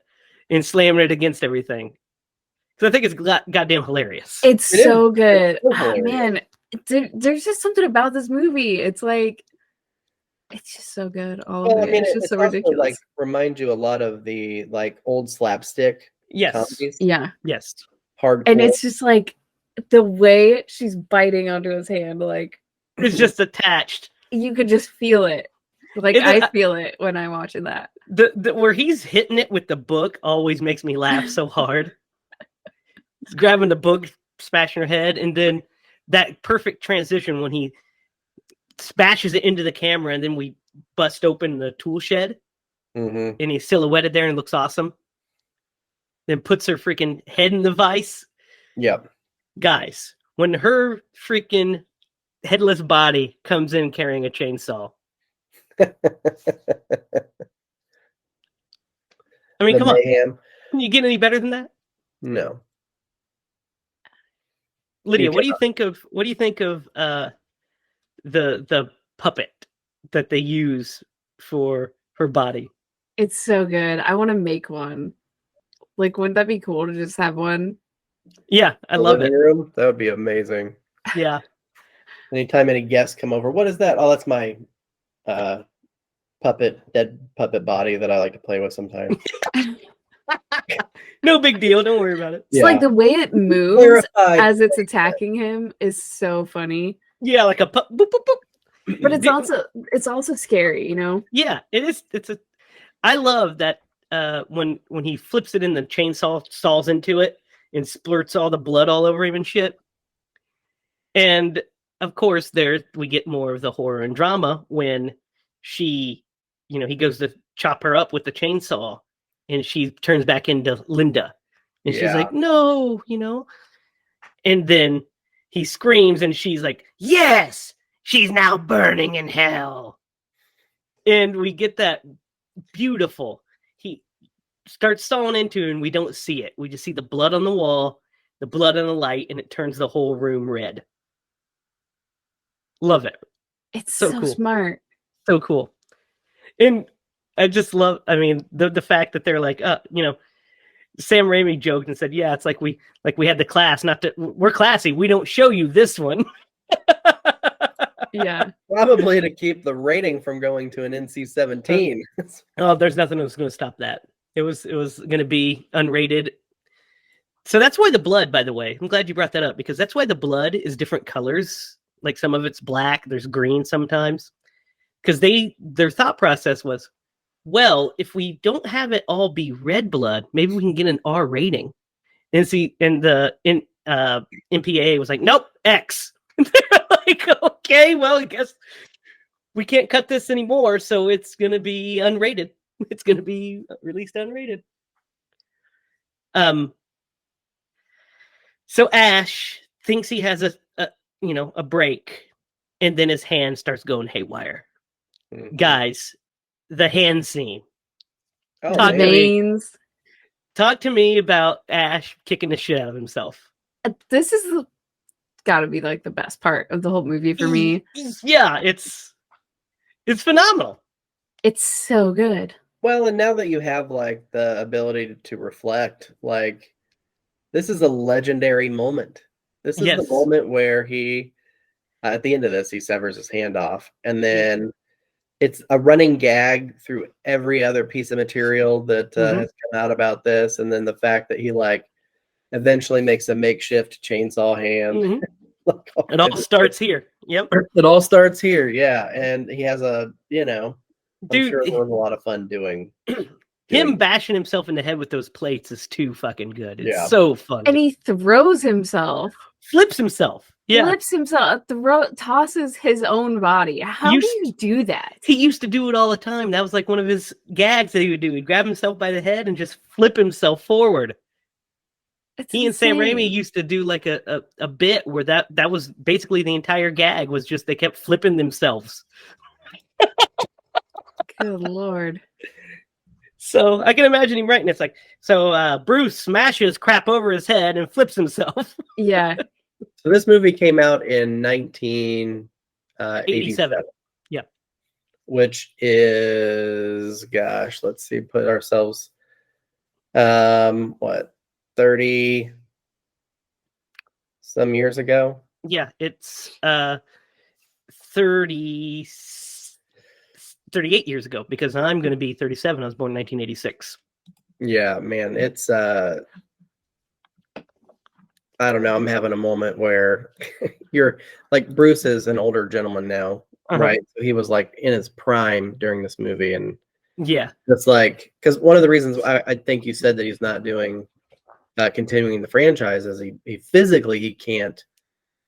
and slamming it against everything? So I think it's goddamn hilarious. It's so good. It's so oh, man, there's just something about this movie. It's like, it's just so good. All of it. It's just so ridiculous. Like remind you a lot of the like old slapstick Yes. comedies. Yeah. Yes. Hardcore. And it's just like the way she's biting onto his hand, like It's just attached. you could just feel it. Like Is it- I feel it when I'm watching that. The where he's hitting it with the book always makes me laugh so hard. He's grabbing the book, smashing her head, and then that perfect transition when he smashes it into the camera, and then we bust open the tool shed, Mhm. and he's silhouetted there and looks awesome. Then puts her freaking head in the vice. Yep. Guys, when her freaking headless body comes in carrying a chainsaw. I mean, The come on. mayhem. Can you get any better than that? No. Lydia, You what do you think of the puppet that they use for her body? It's so good. I want to make one. Like, wouldn't that be cool to just have one? Yeah, I The love living it. room? That would be amazing. Yeah. Anytime any guests come over, what is that? Oh, that's my dead puppet body that I like to play with sometimes. No big deal. Don't worry about it. It's like the way it moves Clarified. as it's attacking him is so funny. Yeah, like a boop, boop, boop. But it's also scary, you know? Yeah, it is. I love that when he flips it in the chainsaw, stalls into it, and splurts all the blood all over him and shit. And of course, there we get more of the horror and drama when he goes to chop her up with the chainsaw, and she turns back into Linda, and she's like, "No," and then he screams, and she's like, "Yes, she's now burning in hell," and we get that beautiful. He starts stalling into it, and we don't see it. We just see the blood on the wall, the blood on the light, and it turns the whole room red. Love it. It's So so cool. smart. So cool. And I just love, the fact that they're like, Sam Raimi joked and said, yeah, it's like we had the class, we're classy. We don't show you this one. Yeah. Probably to keep the rating from going to an NC-17. Oh, there's nothing that's going to stop that. It was going to be unrated. So that's why the blood, by the way, I'm glad you brought that up, because that's why the blood is different colors. Like some of it's black, there's green sometimes. Because their thought process was, well, if we don't have it all be red blood, maybe we can get an R rating. And the MPAA was like, nope, X. And they're like, okay, well, I guess we can't cut this anymore, so it's going to be unrated. It's going to be released unrated. So Ash thinks he has a break, and then his hand starts going haywire. Mhm. Guys, the hand scene. Oh, Talk The to me. veins. Talk to me about Ash kicking the shit out of himself. This is got to be like the best part of the whole movie for me. Yeah, it's phenomenal. It's so good. Well, and now that you have like the ability to reflect, like this is a legendary moment. This is the Yes. moment where he, at the end of this, he severs his hand off, and then it's a running gag through every other piece of material that has come out about this, and then the fact that he like eventually makes a makeshift chainsaw hand. Like, It all starts here. Yep. It all starts here, yeah. And he has I'm Dude, sure there was a lot of fun doing him bashing himself in the head with those plates is too fucking good. It's Yeah. so fun. And he throws himself. Flips himself. Yeah. Flips himself. Tosses his own body. How do you do that? He used to do it all the time. That was like one of his gags that he would do. He'd grab himself by the head and just flip himself forward. He and Sam Raimi used to do like a bit where that was basically the entire gag, was just they kept flipping themselves. Good Lord. So I can imagine him writing it's like, so Bruce smashes crap over his head and flips himself. Yeah. So this movie came out in 1987. Yeah. Which is, gosh, let's see, put ourselves, 30 some years ago? Yeah, it's 38 years ago, because I'm going to be 37. I was born in 1986. Yeah, man, it's I don't know. I'm having a moment where you're like Bruce is an older gentleman now, right? So he was like in his prime during this movie, and Yeah. it's like because one of the reasons I think you said that he's not doing continuing the franchise is he physically he can't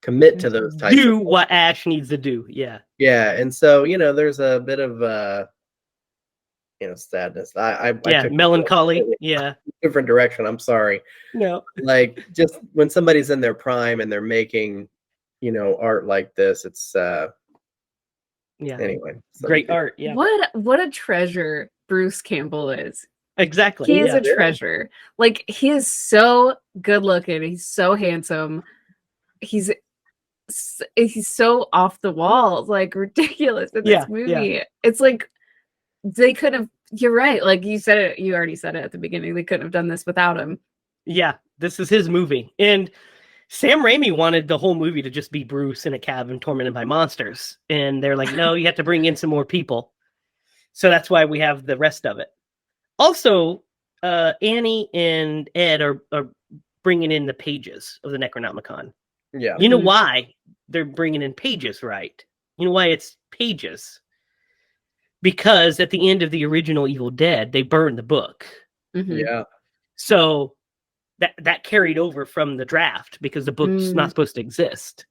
commit to those types Do of what Ash needs to do. Yeah. yeah, and so there's a bit of sadness. I Yeah. took Melancholy. a Yeah. different direction. I'm sorry. No. Like just when somebody's in their prime and they're making art like this, it's Yeah. anyway. So Great art. Yeah. What a treasure Bruce Campbell is. Exactly. He is yeah. a treasure. Like he is so good looking. He's so handsome. He's so off the wall, like ridiculous in this movie. Yeah. It's like they could have. You're right. Like you said it. You already said it at the beginning. They couldn't have done this without him. Yeah. This is his movie, and Sam Raimi wanted the whole movie to just be Bruce in a cabin tormented by monsters, and they're like, "No, you have to bring in some more people." So that's why we have the rest of it. Also, Annie and Ed are bringing in the pages of the Necronomicon. Yeah. You know why they're bringing in pages, right? You know why it's pages? Because at the end of the original Evil Dead, they burned the book. Mm-hmm. Yeah. So that carried over from the draft because the book's not supposed to exist.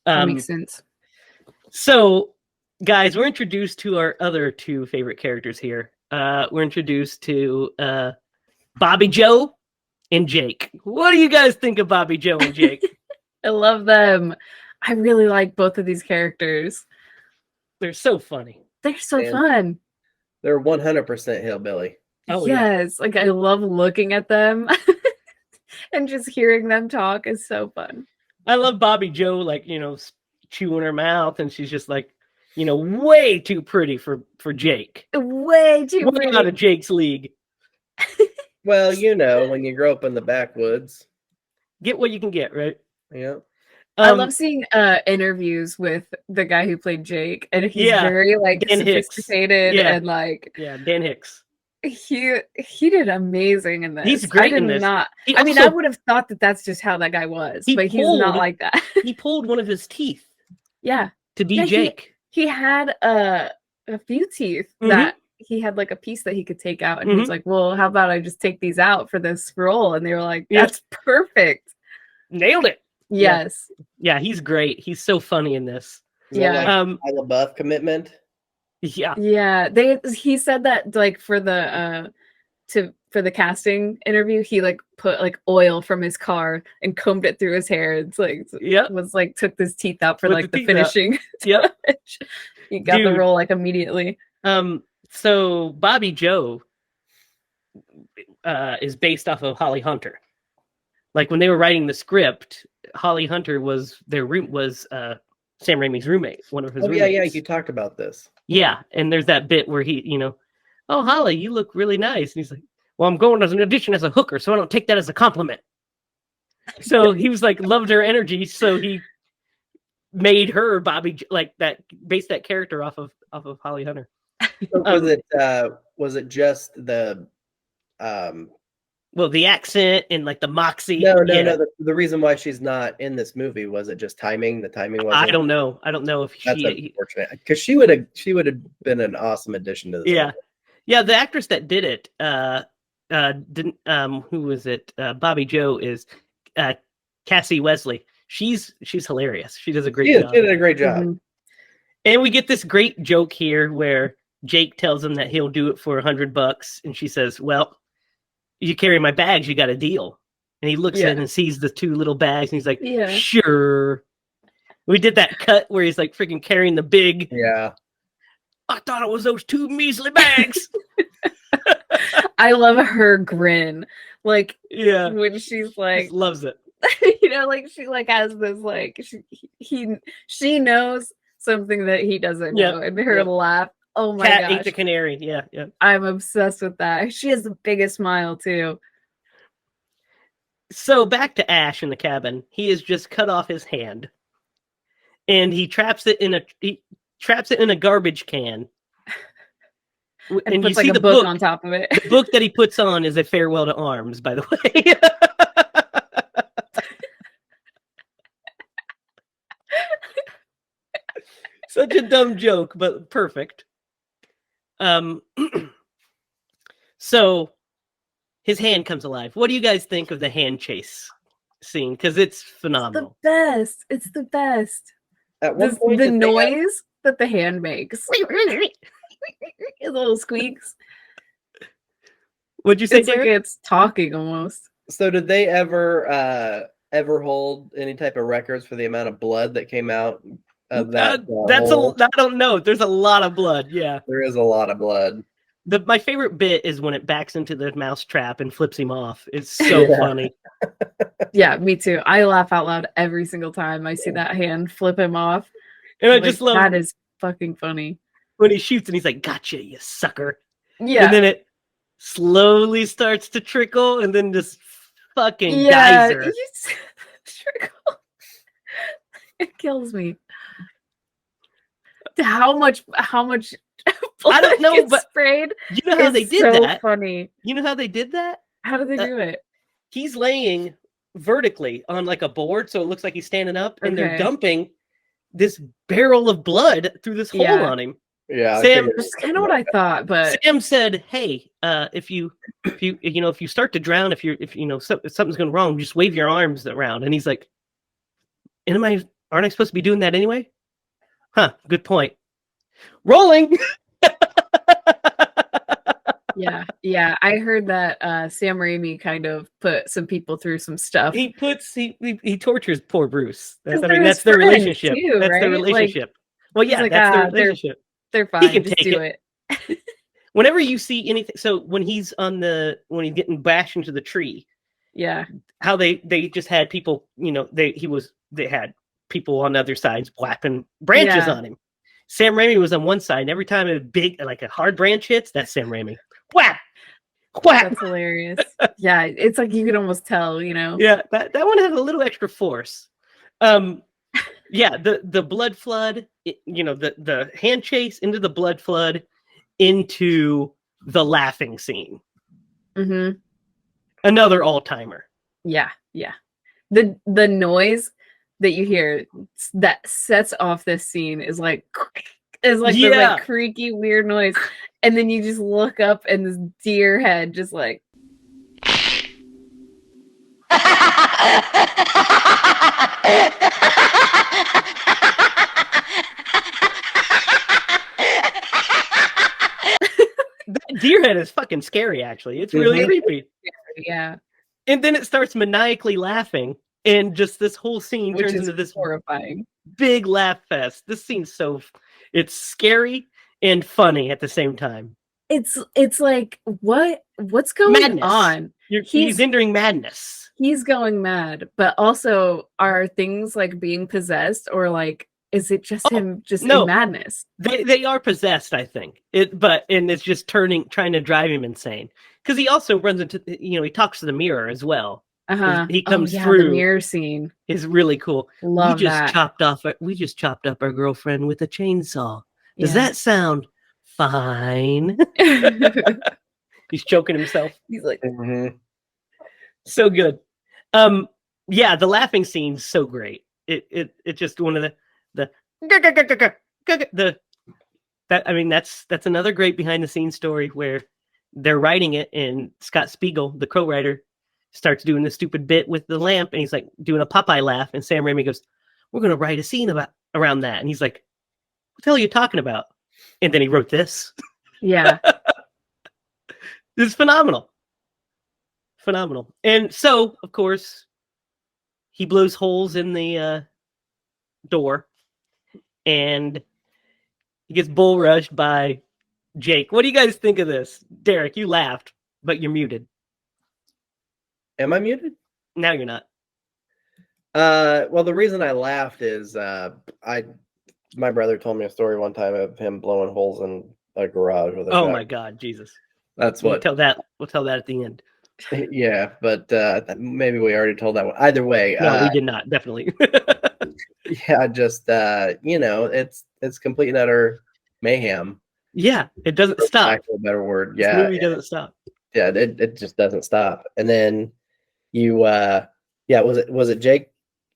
That makes sense. So, guys, we're introduced to our other two favorite characters here. We're introduced to Bobby Joe and Jake. What do you guys think of Bobby Joe and Jake? I love them. I really like both of these characters. They're so funny. They're so fun. They're 100% hillbilly. Oh, yes. Yeah. Like I love looking at them and just hearing them talk is so fun. I love Bobby Joe, like, chewing her mouth, and she's just like, way too pretty for Jake. Way too pretty. Out of Jake's league. Well, when you grow up in the backwoods. Get what you can get, right? Yeah. I love seeing interviews with the guy who played Jake, and he's very like Dan sophisticated and like Dan Hicks. He did amazing in this. He's great in this. I would have thought that that's just how that guy was, but he's not like that. He pulled one of his teeth. Yeah. To be Jake. He had a few teeth that he had like a piece that he could take out, and he's like, "Well, how about I just take these out for this role?" And they were like, "That's perfect." Nailed it. Yes. Yeah, he's great. He's so funny in this. Yeah. Like LaBeouf commitment. Yeah. Yeah. He said that like for the casting interview, he like put like oil from his car and combed it through his hair. It's like was like took his teeth out for like the finishing. Yep. He got the role like immediately. So Bobby Joe is based off of Holly Hunter. Like when they were writing the script, Holly Hunter was Sam Raimi's roommate, one of his roommates. Yeah, you talked about this. Yeah, and there's that bit where he, "Oh, Holly, you look really nice." And he's like, "Well, I'm going as an audition as a hooker, so I don't take that as a compliment." So he was like, loved her energy, so he made her Bobby, like that, based that character off of Holly Hunter. Was it just the the accent and like the moxie? No. The reason why she's not in this movie, was it just timing? The timing wasn't. I don't know if that's unfortunate, because she would have been an awesome addition to this. Yeah, movie. Yeah. The actress that did it, who was it? Bobby Joe is Cassie Wesley. She's hilarious. She does a great job. She did a great job. Mm-hmm. And we get this great joke here where Jake tells him that he'll do it for $100, and she says, "Well, you carry my bags, you got a deal." And he looks in and sees the two little bags, and he's like, "Sure." We did that cut where he's like freaking carrying the big. Yeah. I thought it was those two measly bags. I love her grin. Like, when she's like, she loves it. Like she like has this like she knows something that he doesn't know, and her laugh. Oh my gosh. Ate the canary. Yeah. I'm obsessed with that. She has the biggest smile too. So back to Ash in the cabin. He has just cut off his hand, and he traps it in a garbage can. and And you puts like see a the book book. on top of it. The book that he puts on is A Farewell to Arms, by the way. Such a dumb joke, but perfect. So his hand comes alive. What do you guys think of the hand chase scene? Because it's The phenomenal. best. It's the best. At one point, The did they have- noise that the hand makes. His little squeaks. What'd you say, It's like Derek? it's talking almost. So did they ever hold any type of records for the amount of blood that came out of that That's hole? I don't know. There's a lot of blood. Yeah. There is a lot of blood. My favorite bit is when it backs into the mouse trap and flips him off. It's so Yeah. funny. Yeah, me too. I laugh out loud every single time I see that hand flip him off. And I Like, just love that is fucking funny. when he shoots and he's like, "Gotcha, you sucker." Yeah. And then it slowly starts to trickle, and then this fucking yeah. geyser. Trickle. It kills me. How much I don't know, gets but sprayed. You know how they is did so that? funny. You know how they did that? How do they do it? He's laying vertically on like a board, so it looks like he's standing up, and they're Okay. dumping this barrel of blood through this hole Yeah. on him. Yeah, I Sam- figured- That's kind of what I thought, but Sam said, "Hey, if you start to drown, if something's going wrong, just wave your arms around." And he's like, aren't I supposed to be doing that anyway? Huh, good point. Rolling. yeah. I heard that Sam Raimi kind of put some people through some stuff. he tortures poor Bruce. That's 'Cause they're that's his their friends relationship. too, That's their right? Like, relationship. Well, he's yeah, like, that's their "Ah, they're- relationship. They're fine. can Just take do it. it. Whenever you see anything, so when he's when he's getting bashed into the tree, Yeah. how they just had people, they had people on the other sides whapping branches Yeah. on him. Sam Raimi was on one side, and every time a hard branch hits, that's Sam Raimi. Whap! Whap! That's hilarious. Yeah, it's like you could almost tell, Yeah, that one has a little extra force. Yeah, the blood flood, the hand chase into the blood flood into the laughing scene. Mm-hmm. Another all-timer. Yeah. The noise that you hear that sets off this scene is like this like creaky weird noise, and then you just look up and this deer head just like That deer head is fucking scary, actually. It's really creepy. yeah, And then it starts maniacally laughing, and just this whole scene which turns is into this horrifying. big laugh fest. This scene's it's scary and funny at the same time. It's like what's going Madness. on? He's entering madness. He's going mad, but also are things like being possessed, or like is it just him just no. in madness? They are possessed, I think. And it's just trying to drive him insane. Because he also runs into, he talks to the mirror as well. He comes through. The mirror scene is really cool. Love we just that. chopped up our girlfriend with a chainsaw. Does that sound fine? He's choking himself. He's like, so good. Yeah, the laughing scene's so great. It's just one of that's another great behind the scenes story where they're writing it, and Scott Spiegel, the co-writer, starts doing the stupid bit with the lamp, and he's like doing a Popeye laugh, and Sam Raimi goes, "We're gonna write a scene around that," and he's like, "What the hell are you talking about?" And then he wrote this. yeah. It's phenomenal. And so, of course, he blows holes in the door, and he gets bull rushed by Jake. What do you guys think of this? Derek, you laughed, but you're muted. Am I muted? Now you're not. Well, the reason I laughed is my brother told me a story one time of him blowing holes in a garage with a Oh shotgun. my God, Jesus! That's We'll what. tell that at the end. Yeah, but maybe we already told that one. Either way, No, we did not. Definitely. yeah, just it's complete and utter mayhem. Yeah, it doesn't stop. Actually, a better word. This Yeah, movie doesn't stop. yeah. It just doesn't stop. And then you, yeah, was it Jake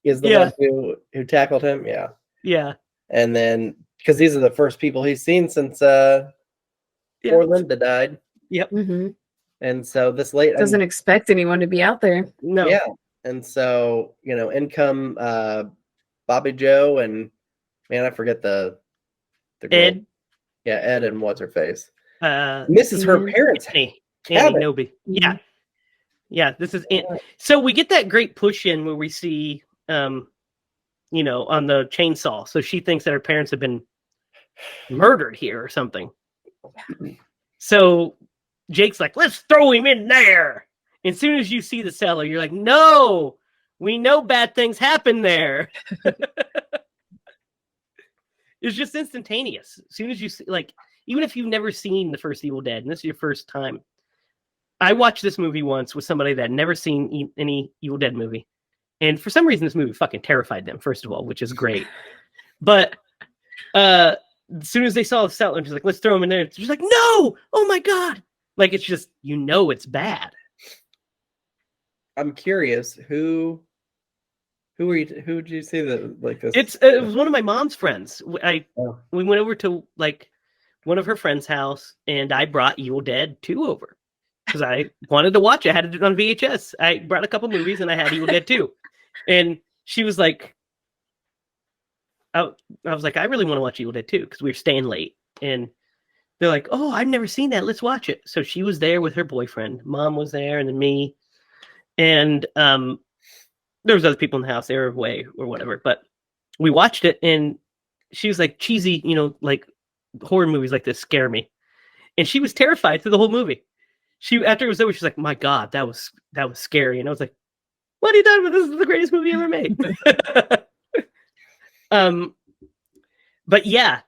is the Yeah. one who tackled him? Yeah. Yeah. And then because these are the first people he's seen since poor Linda died. Yep. Mm-hmm. And so this late Doesn't expect anyone to be out there. No. yeah. And so, in come Bobby Joe and man, I forget the girl. Ed. Yeah, Ed and what's her face. Uh, This is her Annie. parents' Annie cabin. Noby. Yeah. Yeah. This is it. Yeah. So we get that great push in where we see, on the chainsaw. So she thinks that her parents have been murdered here or something. So Jake's like, let's throw him in there. As soon as you see the cellar, you're like, no, we know bad things happen there. It's just instantaneous. As soon as you see, like, even if you've never seen the first Evil Dead, and this is your first time, I watched this movie once with somebody that had never seen any Evil Dead movie. And for some reason, this movie fucking terrified them, first of all, which is great. But as soon as they saw the cellar, just like, let's throw him in there. It's just like, no, oh my God. Like, it's just, it's bad. I'm curious, who did you see that like this? It was one of my mom's friends. Oh. We went over to like one of her friend's house, and I brought Evil Dead 2 over because I wanted to watch it. I had it on VHS. I brought a couple movies, and I had Evil Dead 2. And she was like, I was like, I really want to watch Evil Dead 2 because we were staying late. And they're like, oh, I've never seen that. Let's watch it. So she was there with her boyfriend. Mom was there, and then me. And there was other people in the house. They were away or whatever. But we watched it, and she was like, cheesy, like horror movies like this scare me. And she was terrified through the whole movie. After it was over, she's like, my God, that was scary. And I was like, what are you talking about? This is the greatest movie ever made. But yeah,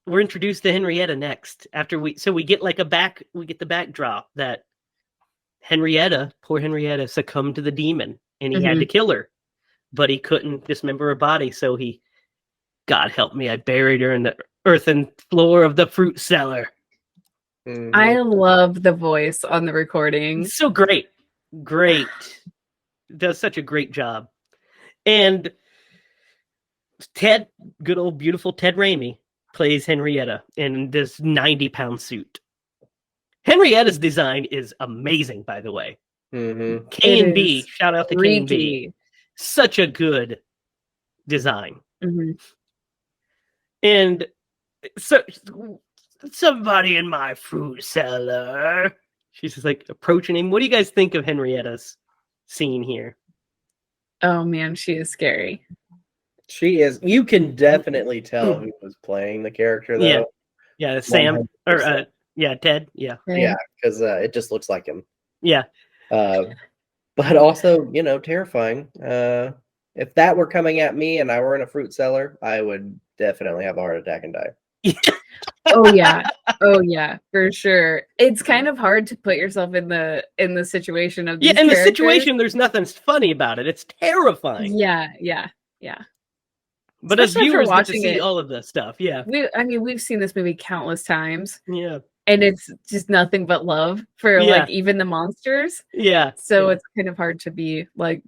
we're introduced to Henrietta next. We get the backdrop that poor Henrietta succumbed to the demon, and he had to kill her, but he couldn't dismember her body. So God help me, I buried her in the earthen floor of the fruit cellar. Mm-hmm. I love the voice on the recording. It's so great. Does such a great job. And Ted, good old beautiful Ted Raimi, plays Henrietta in this 90-pound suit. Henrietta's design is amazing, by the way. Mm-hmm. K&B, shout out to K&B. Freaky. Such a good design. Mm-hmm. And so somebody in my fruit cellar. She's just like approaching him. What do you guys think of Henrietta's scene here? Oh man, she is scary. She is. You can definitely tell who was playing the character, though. Yeah, Sam 100%. or Ted. Yeah, Yeah, because it just looks like him. Yeah, but also, terrifying. If that were coming at me and I were in a fruit cellar, I would definitely have a heart attack and die. Oh yeah, for sure. It's kind of hard to put yourself in the situation of these in the characters. situation, there's nothing funny about it. It's terrifying. Yeah. But Especially as viewers, get to watching see it. all of the stuff. Yeah, We've seen this movie countless times, yeah, and it's just nothing but love for like even the monsters. yeah. So it's kind of hard to be like,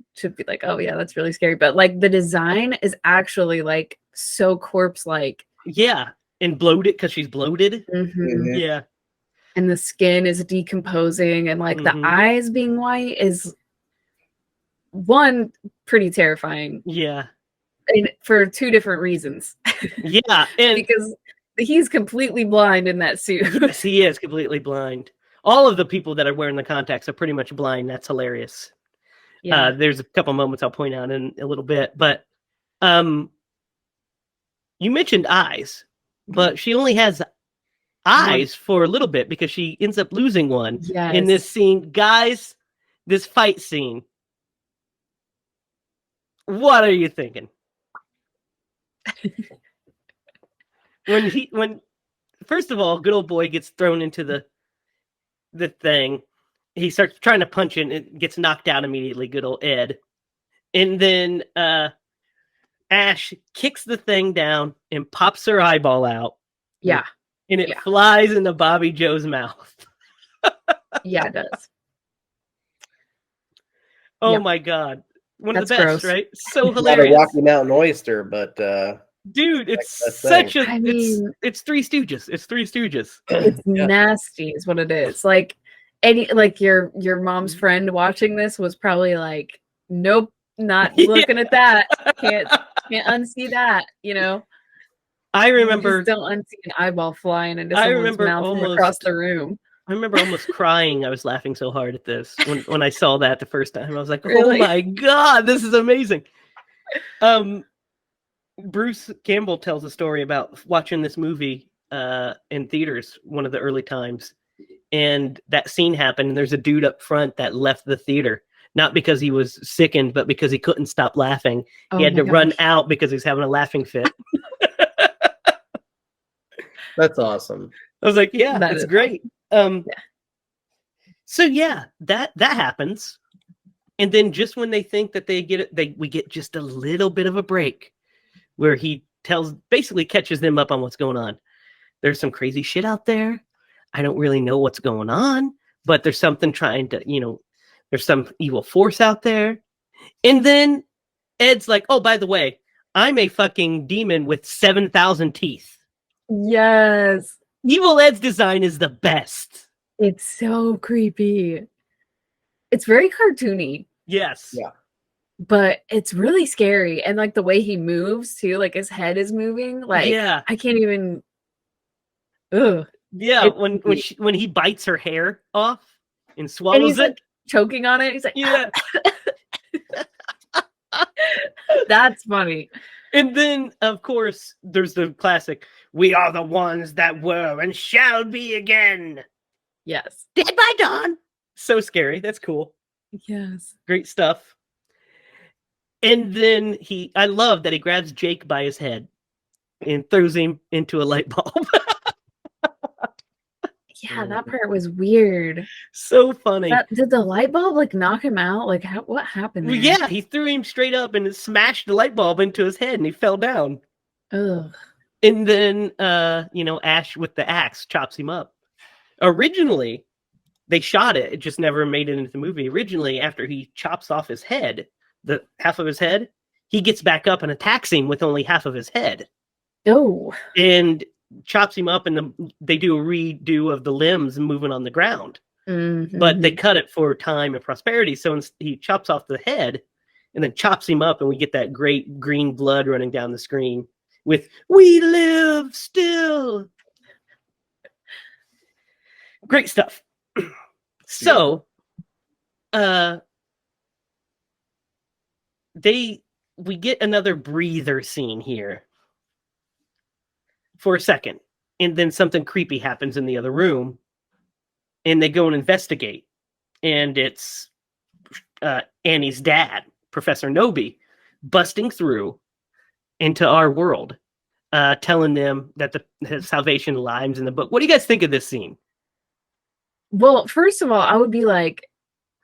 oh yeah, that's really scary. But like the design is actually like so corpse-like. Yeah, and bloated because she's bloated. Mm-hmm. Yeah, and the skin is decomposing, and like the eyes being white is one pretty terrifying. Yeah, and for two different reasons. Yeah, and because he's completely blind in that suit. Yes, he is completely blind. All of the people that are wearing the contacts are pretty much blind. That's hilarious. Yeah. There's a couple moments I'll point out in a little bit, but you mentioned eyes, but she only has eyes for a little bit because she ends up losing one in this scene. Guys, this fight scene. What are you thinking? when first of all, good old boy gets thrown into the thing. He starts trying to punch it and it gets knocked out immediately. Good old Ed. And then Ash kicks the thing down and pops her eyeball out. Yeah. and it Yeah. flies into Bobby Joe's mouth. Yeah, it does. Oh Yep. my god. One of That's the best, gross. right? So Not a hilarious. Rocky Mountain oyster, but Dude, it's that's such thing. a I mean, it's Three Stooges. It's Three Stooges. it's Yeah. nasty is what it is. Like your mom's friend watching this was probably like, nope, not looking at that. Can't unsee that, you know. I You just remember don't unsee an eyeball flying into I someone's remember mouth from across almost the room. I remember almost crying. I was laughing so hard at this when I saw that the first time. I was like, "Oh Really? my god, this is amazing!" Bruce Campbell tells a story about watching this movie in theaters one of the early times, and that scene happened. And there's a dude up front that left the theater not because he was sickened, but because he couldn't stop laughing. Oh He had my to run gosh. out because he was having a laughing fit. That's awesome. I was like, "Yeah, That it's is great." Yeah. So yeah, that happens. And then just when they think that they get it, we get just a little bit of a break where he basically catches them up on what's going on. There's some crazy shit out there. I don't really know what's going on, but there's something trying to, there's some evil force out there. And then Ed's like, "Oh, by the way, I'm a fucking demon with 7,000 teeth." Yes. Evil Ed's design is the best. It's so creepy. It's very cartoony, Yes. Yeah. but it's really scary. And like the way he moves too, like his head is moving. Like Yeah. I can't even. Ugh. Yeah. It's When he bites her hair off and and swallows he's it. like choking on it. He's like, Yeah. that's funny. And then, of course, there's the classic, "We are the ones that were and shall be again. Yes. Dead by dawn." So scary. That's cool. Yes. Great stuff. And then I love that he grabs Jake by his head and throws him into a light bulb. Yeah, that part was weird. So funny. Did the light bulb like knock him out? Like what happened Well, there? yeah, he threw him straight up and it smashed the light bulb into his head and he fell down. Ugh. And then, Ash with the axe chops him up. Originally, they shot it. It just never made it into the movie. Originally, after he chops off his head, the half of his head, he gets back up and attacks him with only half of his head. Oh. And chops him up, and they do a redo of the limbs moving on the ground. Mhm. But they cut it for time and prosperity. So he chops off the head and then chops him up, and we get that great green blood running down the screen with "We live still." Great stuff. So, we get another breather scene here for a second, and then something creepy happens in the other room, and they go and investigate, and it's Annie's dad, Professor Nobi, busting through into our world, telling them that the salvation lies in the book. What do you guys think of this scene? Well, first of all, I would be like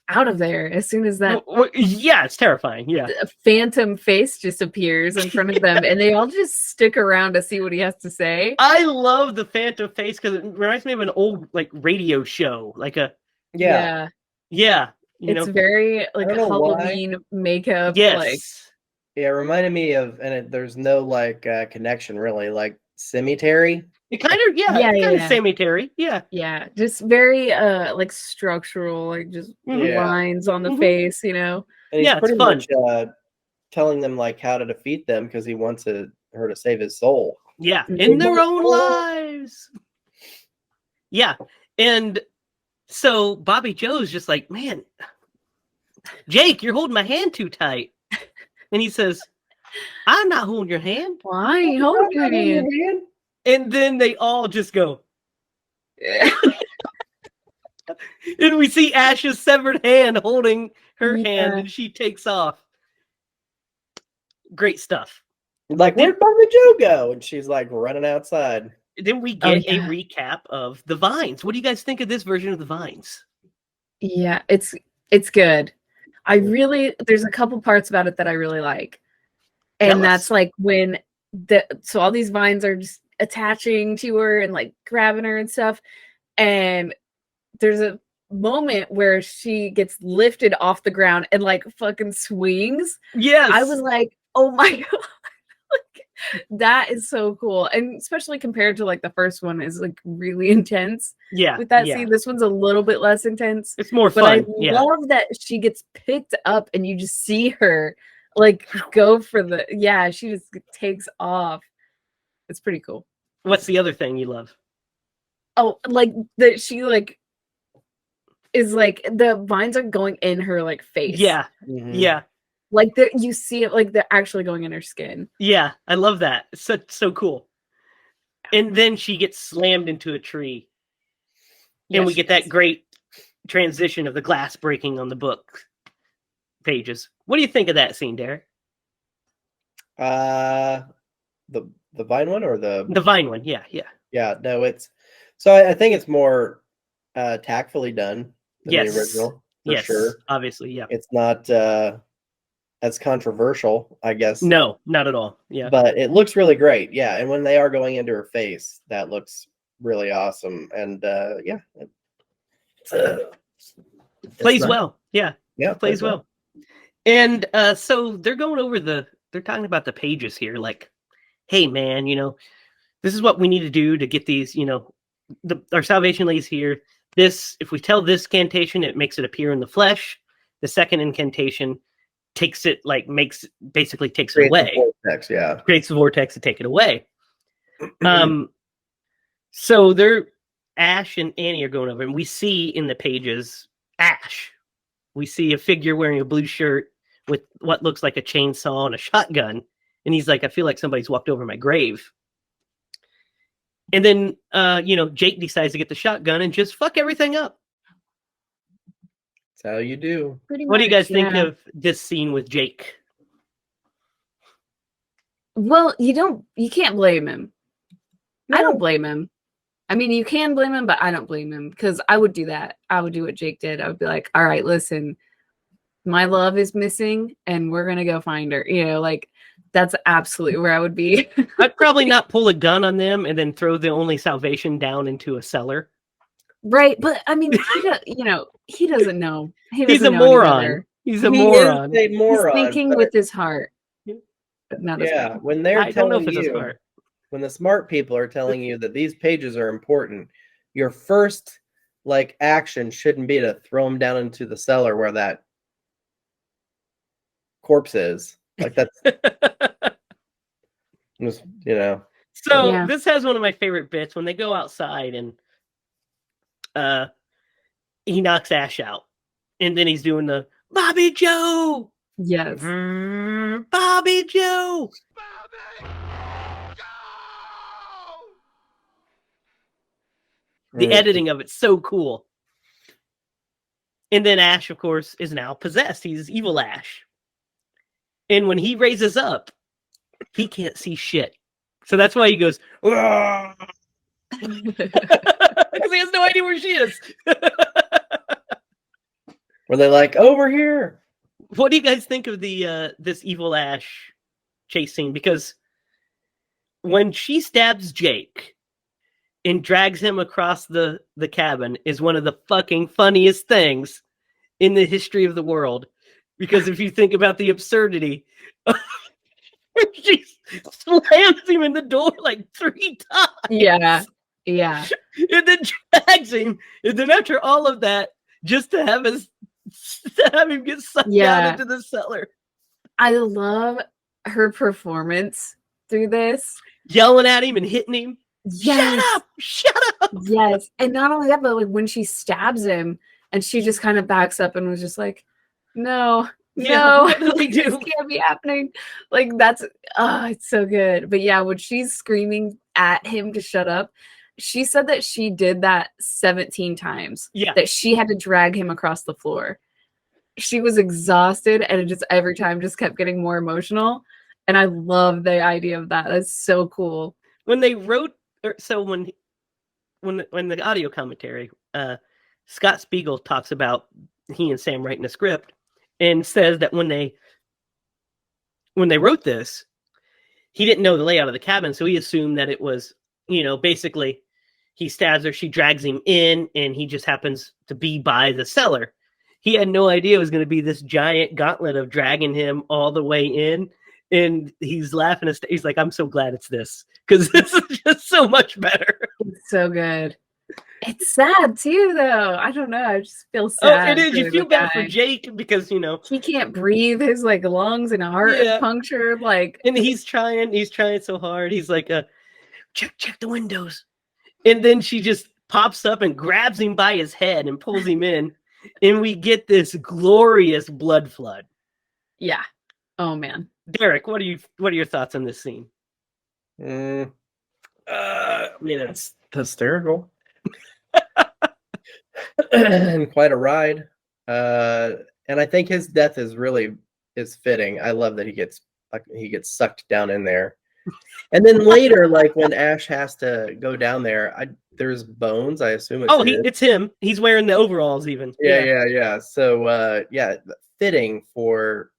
out of there as soon as that Yeah, it's terrifying. Yeah. phantom face just appears in front of them and they all just stick around to see what he has to say. I love the phantom face because it reminds me of an old radio show, like a Yeah. It's very like I don't know Halloween makeup. Yes. Like Yeah, it reminded me of, there's no connection really, like Cemetery. it kind of kind of cemetery. Yeah, just very like structural, like just Yeah. lines on the Mhm. face, you know. And he's Yeah, it's pretty fun. much telling them like how to defeat them because he wants her to save his soul. Yeah, in their own lives. Yeah, and so Bobby Joe's just like, "Man, Jake, you're holding my hand too tight," and he says, "I'm not holding your hand." Why? Hold your hand. And then they all just go, and we see Ash's severed hand holding her hand, and she takes off. Great stuff. Like, where'd Bobby Joe go? And she's like running outside. Then we get a recap of the Vines. What do you guys think of this version of the Vines? Yeah, it's good. There's a couple parts about it that I really like. And that's like when so all these vines are just attaching to her and like grabbing her and stuff. And there's a moment where she gets lifted off the ground and like fucking swings. Yes. I was like, oh my god, like, that is so cool. And especially compared to like the first one is like really intense. Yeah. With that yeah. scene, this one's a little bit less intense. It's more But fun. I Yeah. love that she gets picked up and you just see her like go for the she just takes off. It's pretty cool. What's the other thing you love? Oh, like that she like is like the vines are going in her like face. Yeah. Mhm. Yeah. Like you see it like they're actually going in her skin. Yeah. I love that. It's so cool. And then she gets slammed into a tree. And we get that great transition of the glass breaking on the book pages. What do you think of that scene, Derek? The Vine one or the Vine one? Yeah. no, it's so I think it's more tactfully done than Yes. the original for Yes. sure. Obviously, yeah. It's not as controversial, I guess. No, not at all. Yeah. But it looks really great. Yeah, and when they are going into her face, that looks really awesome. And Plays nice. well. Yeah. Yeah, Plays well. And so they're going over they're talking about the pages here, like, hey man, this is what we need to do to get these, our salvation lays here. This, if we tell this incantation, it makes it appear in the flesh. The second incantation takes it, like basically takes it away. Vortex, yeah. Creates the vortex to take it away. So Ash and Annie are going over, and we see in the pages Ash. We see a figure wearing a blue shirt with what looks like a chainsaw and a shotgun. And he's like, I feel like somebody's walked over my grave. And then, Jake decides to get the shotgun and just fuck everything up. That's how you do. What do you guys think of this scene with Jake? Well, you can't blame him. No. I don't blame him. I mean, you can blame him, but I don't blame him because I would do that. I would do what Jake did. I would be like, all right, listen, my love is missing and we're going to go find her. Like that's absolutely where I would be. I'd probably not pull a gun on them and then throw the only salvation down into a cellar. Right. But I mean, he doesn't know. He's a moron. He's a moron. He's a moron. He's thinking with his heart. Yeah. When they're I don't know if telling it's you, smart. when the smart people are telling you that these pages are important, your first action shouldn't be to throw them down into the cellar where that corpse is. Like that's just, So this has one of my favorite bits when they go outside and he knocks Ash out, and then he's doing the Bobby Joe. Yes. Bobby Joe. The editing of it's so cool. And then Ash, of course, is now possessed. He's evil Ash. And when he raises up, he can't see shit. So that's why he goes, because he has no idea where she is. Were they like, over here? What do you guys think of the this evil Ash chase scene? Because when she stabs Jake and drags him across the cabin is one of the fucking funniest things in the history of the world. Because if you think about the absurdity, she slams him in the door like 3 times. Yeah. And then drags him. And then after all of that, just to have him get sucked down into the cellar. I love her performance through this. Yelling at him and hitting him. Yes. Shut up. Yes. And not only that, but like when she stabs him and she just kind of backs up and was just like, no, what do we do? This can't be happening. Like that's it's so good. But yeah, when she's screaming at him to shut up, she said that she did that 17 times. Yeah. That she had to drag him across the floor. She was exhausted and it just every time just kept getting more emotional. And I love the idea of that. That's so cool. When they wrote, when the audio commentary, Scott Spiegel talks about he and Sam writing a script and says that when they wrote this, he didn't know the layout of the cabin, so he assumed that it was basically he stabs her, she drags him in, and he just happens to be by the cellar. He had no idea it was going to be this giant gauntlet of dragging him all the way in. And he's laughing. He's like, I'm so glad it's this, because this is just so much better. It's so good. It's sad too, though. I don't know. I just feel Oh, sad. it is. You for feel the bad for guy. Jake because, He can't breathe. His like lungs and heart is Yeah. punctured. Like, and he's trying so hard. He's like, check the windows. And then she just pops up and grabs him by his head and pulls him in. And we get this glorious blood flood. yeah. Oh man. Derek, what are your thoughts on this scene? I mean, it's hysterical. And quite a ride. And I think his death is fitting. I love that he gets sucked down in there. And then later, like when Ash has to go down there, there's bones. I assume it's it's him. He's wearing the overalls even. Yeah. So fitting for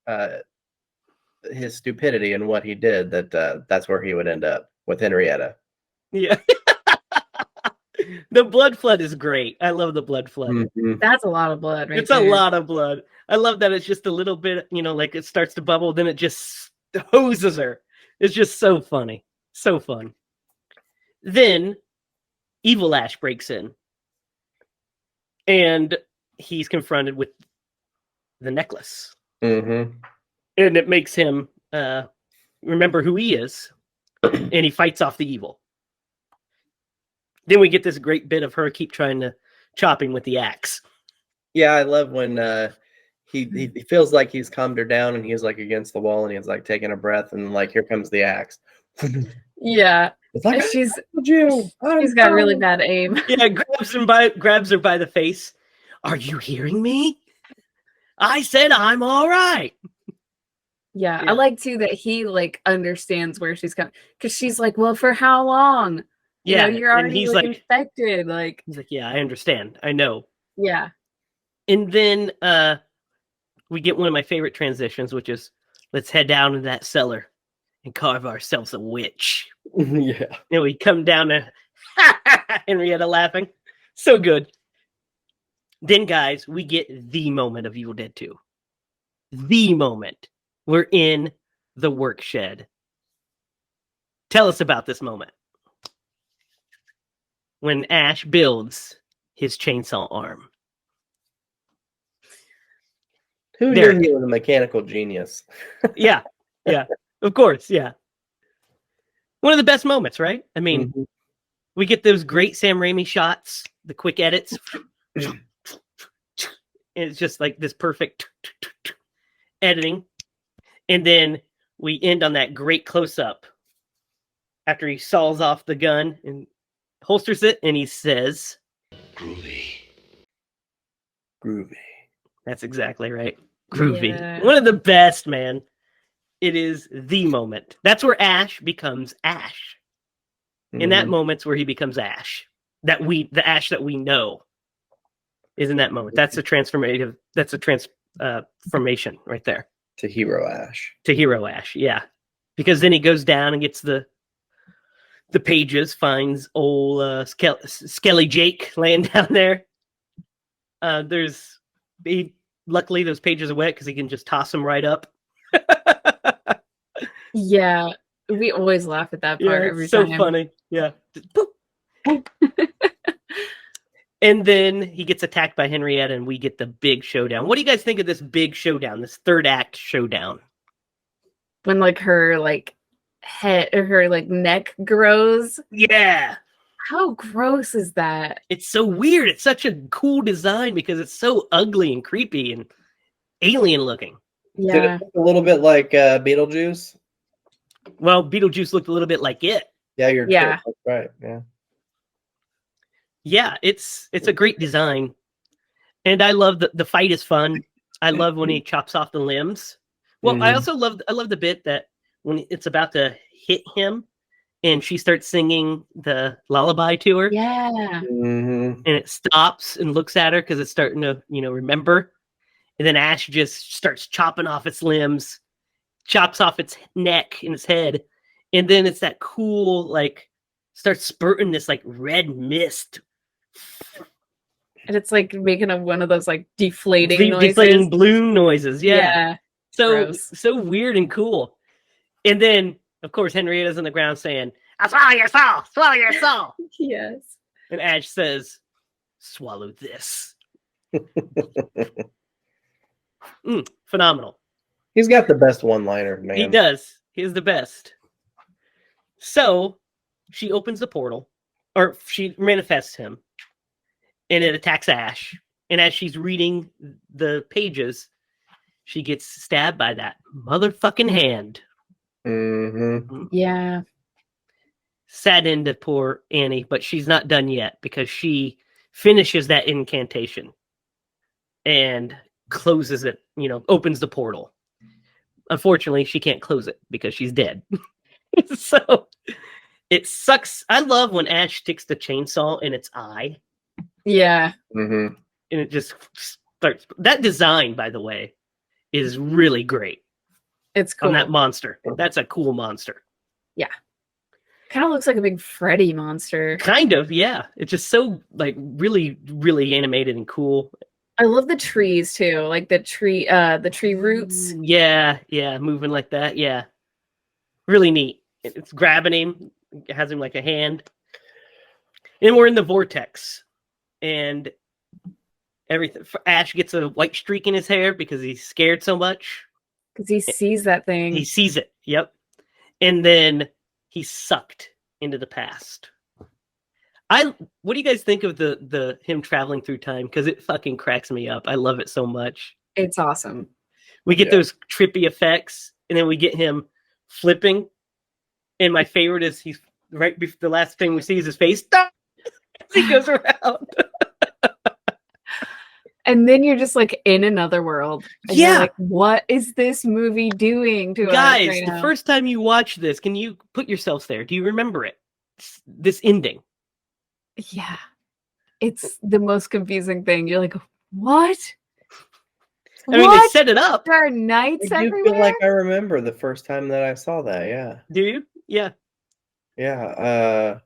his stupidity and what he did, that's where he would end up with Henrietta. Yeah. The blood flood is great. I love the blood flood. Mm-hmm. That's a lot of blood, right? It's a lot of blood. I love that it's just a little bit, like it starts to bubble, then it just hoses her. It's just so funny. So fun. Then Evil Ash breaks in. And he's confronted with the necklace. Mm-hmm. And it makes him remember who he is. And he fights off the evil. Then we get this great bit of her keep trying to chop him with the axe. Yeah, I love when he feels like he's calmed her down and he's like against the wall and he's like taking a breath and like here comes the axe. Yeah. It's like she's she's got really bad aim. Yeah, grabs her by the face. Are you hearing me? I said I'm all right. Yeah, I like too that he like understands where she's coming, because she's like, well, for how long? Yeah, you're already and he's like like, infected. Like, he's like, yeah, I understand. I know. yeah. And then we get one of my favorite transitions, which is let's head down to that cellar and carve ourselves a witch. Yeah. And we come down to Henrietta laughing. So good. Then, guys, we get the moment of Evil Dead 2. The moment. We're in the work shed. Tell us about this moment. When Ash builds his chainsaw arm. Who Derek. knew he was a mechanical genius? Yeah, of course, yeah. One of the best moments, right? I mean, we get those great Sam Raimi shots, the quick edits. And it's just like this perfect editing. And then we end on that great close-up after he saws off the gun and holsters it, and he says, "Groovy." That's exactly right. Groovy. Yeah. One of the best, man. It is the moment. That's where Ash becomes Ash. In that moment's where he becomes Ash. The Ash that we know is in that moment. That's a transformation right there. To Hero Ash. To Hero Ash, yeah. Because then he goes down and gets the pages, finds old Skelly Jake laying down there. Luckily those pages are wet because he can just toss them right up. Yeah, we always laugh at that part every so time. Funny. Yeah. And then he gets attacked by Henrietta and we get the big showdown. What do you guys think of this big showdown, this third act showdown? When like her like head or her like neck grows. Yeah. How gross is that? It's so weird. It's such a cool design because it's so ugly and creepy and alien looking. Yeah. Did it look a little bit like Beetlejuice? Well, Beetlejuice looked a little bit like it. Yeah, Yeah. That's right. Yeah. Yeah, it's a great design. And I love the fight is fun. I love when he chops off the limbs. Well, I also love the bit that when it's about to hit him and she starts singing the lullaby to her. Yeah. And it stops and looks at her because it's starting to, remember. And then Ash just starts chopping off its limbs, chops off its neck and its head. And then it's that cool, like, starts spurting this like red mist. And it's like making one of those like deflating noises. Deflating balloon noises. Yeah. So gross. so weird and cool. And then, of course, Henrietta's on the ground saying, "I'll swallow your soul, swallow your soul." Yes. And Ash says, "Swallow this." Phenomenal. He's got the best one-liner, man. He does. He's the best. So she opens the portal, or she manifests him, and it attacks Ash. And as she's reading the pages, she gets stabbed by that motherfucking hand. Mm-hmm. Yeah. Sad end to poor Annie, but she's not done yet because she finishes that incantation and closes it, opens the portal. Unfortunately, she can't close it because she's dead. So it sucks. I love when Ash sticks the chainsaw in its eye. Yeah. Mm-hmm. And it just starts. That design, by the way, is really great. It's cool. On that monster. That's a cool monster. Yeah. Kind of looks like a big Freddy monster. Kind of, yeah. It's just so like really, really animated and cool. I love the trees too, like the tree roots. Yeah, moving like that. Yeah, really neat. It's grabbing him, it has him like a hand, and we're in the vortex, and everything. Ash gets a white streak in his hair because he's scared so much. Because he sees that thing. He sees it. Yep, and then he's sucked into the past. What do you guys think of the him traveling through time? Because it fucking cracks me up. I love it so much. It's awesome. We get those trippy effects, and then we get him flipping. And my favorite is he's right before the last thing we see is his face. He goes around. And then you're just like in another world. And you're like, what is this movie doing to us guys? right The now? first time you watch this, can you put yourselves there? Do you remember it? This ending. Yeah. It's the most confusing thing. You're like, what? I mean, they set it up. There are knights I do everywhere? feel like I remember the first time that I saw that. Yeah. Do you? Yeah. Yeah.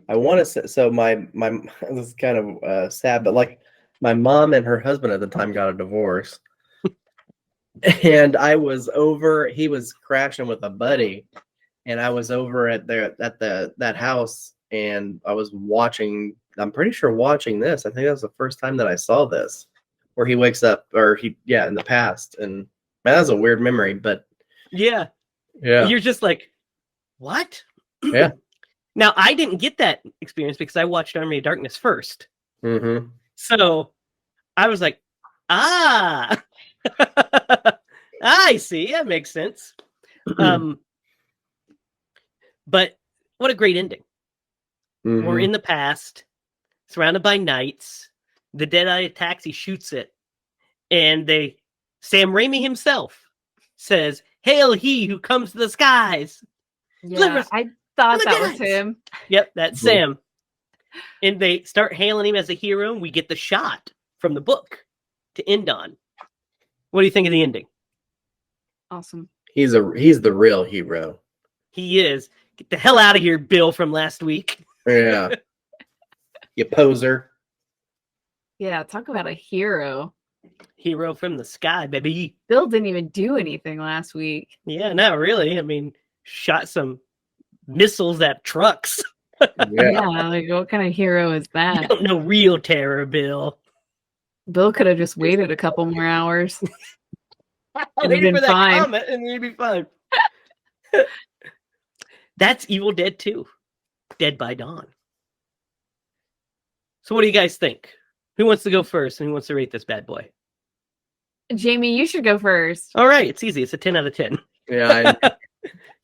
I want to say, so my this is kind of sad, but like my mom and her husband at the time got a divorce. And I was over, he was crashing with a buddy, and I was over at that house, and I was watching, I'm pretty sure watching this. I think that was the first time that I saw this, where he wakes up, or in the past. And man, that's a weird memory, but Yeah. You're just like, what? Yeah. Now, I didn't get that experience because I watched Army of Darkness first. Mm-hmm. So I was like, I see. That makes sense. But what a great ending. Mm-hmm. We're in the past, surrounded by knights. The Deadeye attacks, he shoots it. And Sam Raimi himself says, "Hail he who comes to the skies." Yeah, I thought that was him. Yep, that's Sam. And they start hailing him as a hero, and we get the shot from the book to end on. What do you think of the ending? Awesome. He's the real hero. He is. Get the hell out of here, Bill from last week. Yeah. You poser. Yeah, talk about a hero. Hero from the sky, baby. Bill didn't even do anything last week. Yeah, not really. I mean, shot some missiles at trucks. Yeah, like what kind of hero is that? You don't know real terror, Bill. Bill could have just waited a couple more hours. Waited for that comment, and you'd be fine. That's Evil Dead 2. Dead by Dawn. So what do you guys think? Who wants to go first, and who wants to rate this bad boy? Jamie, you should go first. All right, it's easy. It's a 10 out of 10. Yeah.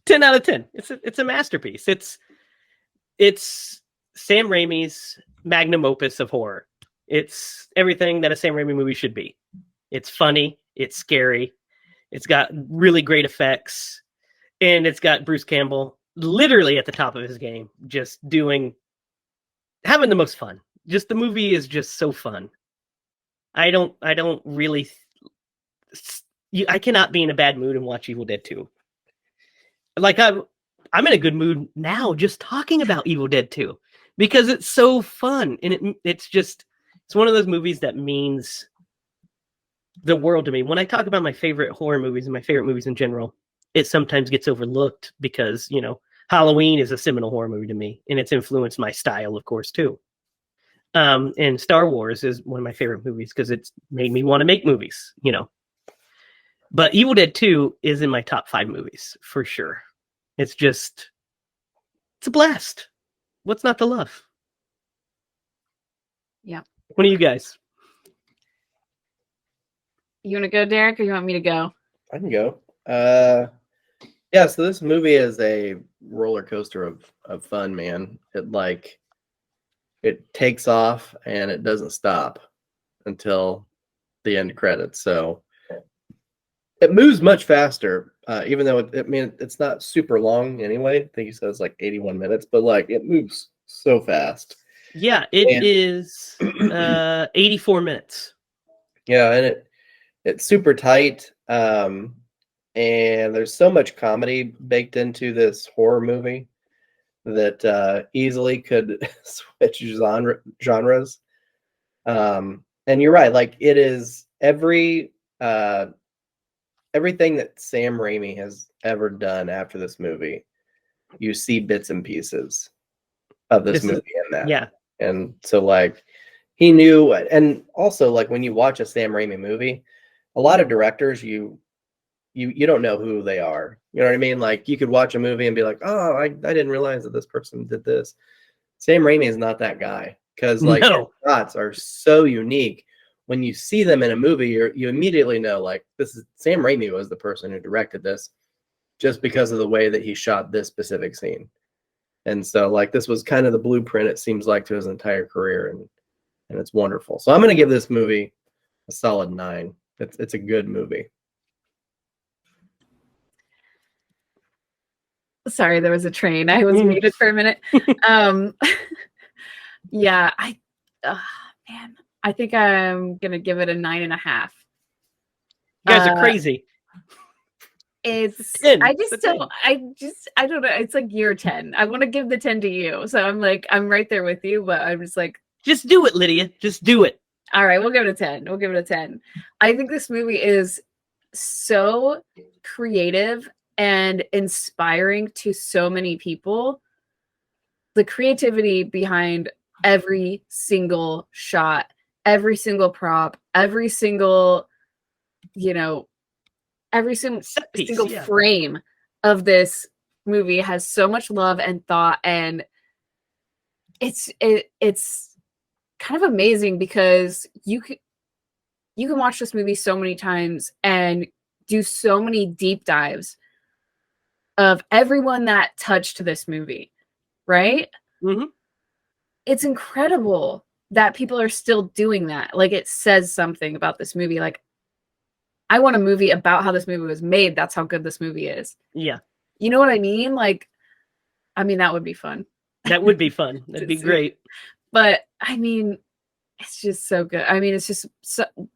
10 out of 10. It's a masterpiece. It's Sam Raimi's magnum opus of horror. It's everything that a Sam Raimi movie should be. It's funny. It's scary. It's got really great effects. And it's got Bruce Campbell literally at the top of his game, just having the most fun. Just the movie is just so fun. I cannot be in a bad mood and watch Evil Dead 2. Like I'm in a good mood now just talking about Evil Dead 2 because it's so fun and it's one of those movies that means the world to me. When I talk about my favorite horror movies and my favorite movies in general, it sometimes gets overlooked because, Halloween is a seminal horror movie to me, and it's influenced my style, of course, too. And Star Wars is one of my favorite movies because it's made me want to make movies, But Evil Dead 2 is in my top 5 movies, for sure. It's a blast. What's not to love? Yeah. What are you guys? You want to go, Derek, or you want me to go? I can go. Yeah, so this movie is a roller coaster of fun, man. It takes off and it doesn't stop until the end credits. So it moves much faster, even though it's not super long anyway. I think you said it's like 81 minutes, but like it moves so fast. Yeah, it is 84 minutes. Yeah, and it's super tight. And there's so much comedy baked into this horror movie that easily could switch genres. And you're right, like it is everything that Sam Raimi has ever done after this movie. You see bits and pieces of this movie in that. Yeah. And so like he knew, and also like when you watch a Sam Raimi movie, a lot of directors you don't know who they are. You know what I mean? Like you could watch a movie and be like, oh, I didn't realize that this person did this. Sam Raimi is not that guy because like his shots are so unique. When you see them in a movie, you immediately know like this is Sam Raimi was the person who directed this just because of the way that he shot this specific scene. And so like this was kind of the blueprint, it seems like, to his entire career, and it's wonderful. So I'm gonna give this movie a solid 9. It's a good movie. Sorry, there was a train. I was muted for a minute. Yeah, man, I think I'm gonna give it a 9.5. You guys are crazy. It's 10. I don't know. It's like year 10. I want to give the 10 to you. So I'm right there with you, but I'm just like, just do it, Lydia. Just do it. All right, we'll give it a 10. I think this movie is so creative and inspiring to so many people. The creativity behind every single shot, every single prop, every single, every single frame of this movie has so much love and thought, and it's kind of amazing because you can watch this movie so many times and do so many deep dives of everyone that touched this movie, right? Mm-hmm. It's incredible that people are still doing that. Like, it says something about this movie. Like, I want a movie about how this movie was made. That's how good this movie is. Yeah. You know what I mean? Like, that would be fun. That would be fun. That'd be great. But it's just so good. It's just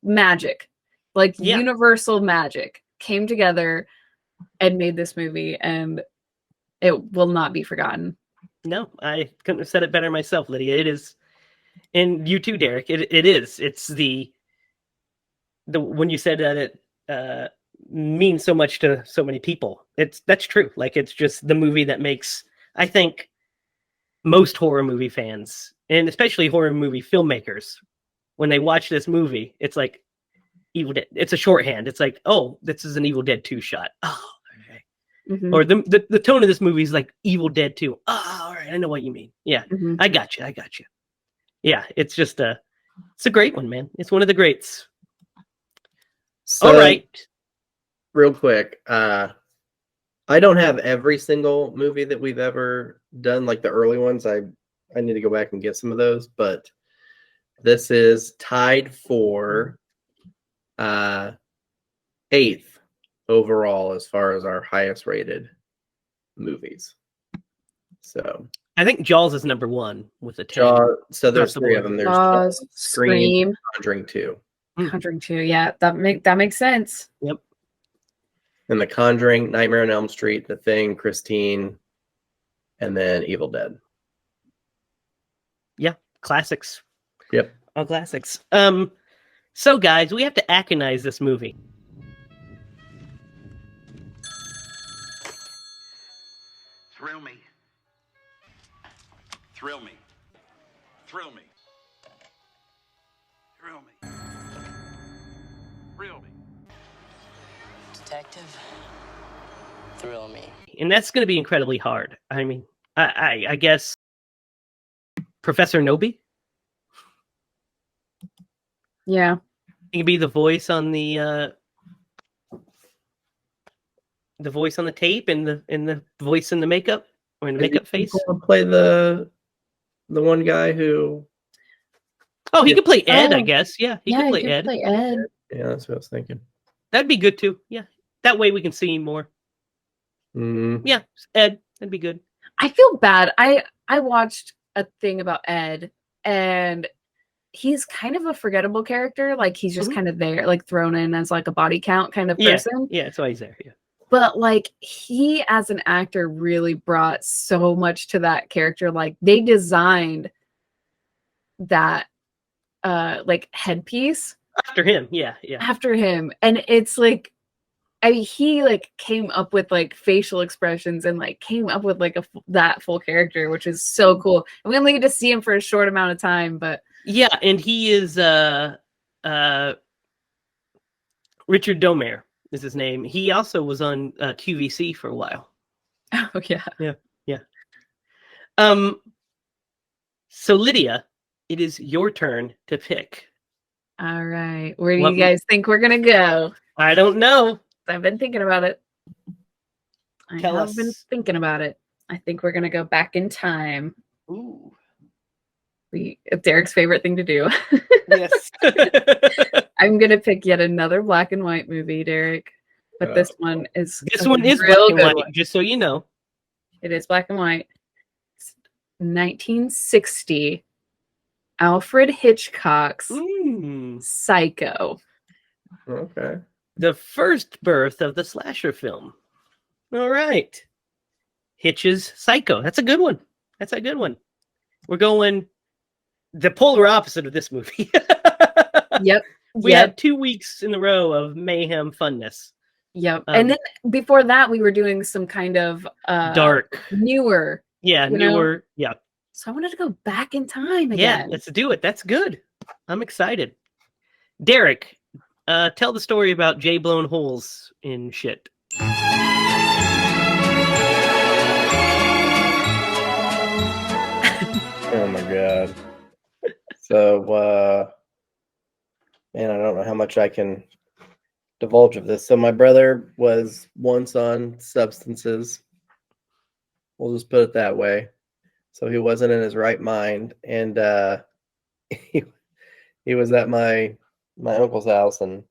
magic. Like, universal magic came together and made this movie, and it will not be forgotten. No, I couldn't have said it better myself, Lydia. It is, and you too, Derek. It is. It's the when you said that it means so much to so many people. That's true. Like, it's just the movie that makes, I think, most horror movie fans, and especially horror movie filmmakers, when they watch this movie, it's like Evil Dead. It's a shorthand. It's like, oh, this is an Evil Dead 2 shot. Oh, okay. Mm-hmm. Or the tone of this movie is like Evil Dead 2. Oh, all right, I know what you mean. Yeah, mm-hmm. I got you. Yeah, it's just it's a great one, man. It's one of the greats. So, all right. Real quick, I don't have every single movie that we've ever done, like the early ones. I need to go back and get some of those, but this is tied for 8th overall as far as our highest rated movies. So I think Jaws is number 1 with a 10. So there's 3 of them. There's Jaws, Scream, Conjuring 2. Conjuring 2, yeah, that makes sense. Yep. And The Conjuring, Nightmare on Elm Street, The Thing, Christine, and then Evil Dead. Yeah, classics. Yep. All classics. So guys, we have to aconize this movie. Thrill me. Thrill me. Thrill me. Thrill me. Thrill me. Detective, thrill me. And that's going to be incredibly hard. I mean, I guess Professor Nobi? Yeah. He can be the voice on the tape and the voice in the makeup or in the makeup face. Want to play the one guy who? Oh, he could play Ed, I Oh. guess. Yeah, he Yeah, could play you Ed. play Ed. Yeah, that's what I was thinking. That'd be good too. Yeah, that way we can see him more. Mm-hmm. Yeah, Ed, that'd be good. I feel bad. I watched a thing about Ed, and he's kind of a forgettable character. Like he's just kind of there, like thrown in as like a body count kind of person. Yeah, that's why he's there. Yeah. But like he as an actor really brought so much to that character. Like they designed that like headpiece After him, yeah. after him. And it's like I mean, he like came up with like facial expressions and like came up with like that full character, which is so cool. And we only get to see him for a short amount of time, but Yeah, and he is Richard Domer is his name. He also was on QVC for a while. oh yeah. Yeah. So Lydia, it is your turn to pick. All right. Where do What you guys think we're gonna go? I don't know. I've been thinking about it. Tell I've been us. thinking about it. I think we're gonna go back in time. Ooh. Derek's favorite thing to do. Yes. I'm gonna pick yet another black and white movie, Derek. But this one is This a one is real black and good white, one. just so you know. It is black and white. It's 1960. Alfred Hitchcock's Psycho. Okay. The first birth of the slasher film. All right. Hitch's Psycho. That's a good one. We're going the polar opposite of this movie. Yep. We had 2 weeks in a row of mayhem funness. Yep. And then before that, we were doing some kind of dark, newer. Yeah, newer. Yeah. So I wanted to go back in time again. Yeah, let's do it. That's good. I'm excited. Derek, tell the story about Jay blowing holes in shit. Oh my god. So man, I don't know how much I can divulge of this. So my brother was once on substances. We'll just put it that way. So he wasn't in his right mind, and he was at my uncle's house, and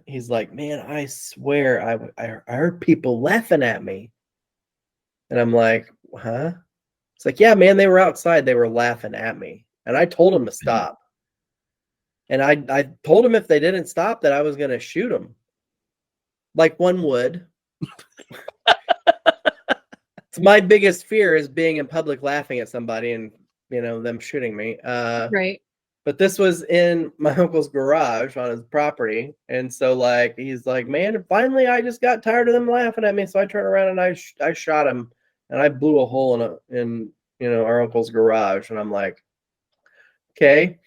he's like, "Man, I swear I heard people laughing at me," and I'm like, "Huh?" It's like, "Yeah, man, they were outside. They were laughing at me," and I told him to stop. And I told him if they didn't stop that I was going to shoot them, like one would. It's my biggest fear is being in public laughing at somebody and them shooting me. Right. But this was in my uncle's garage on his property, and so like he's like, "Man, finally I just got tired of them laughing at me, so I turned around and I shot him, and I blew a hole in our uncle's garage." And I'm like, "Okay."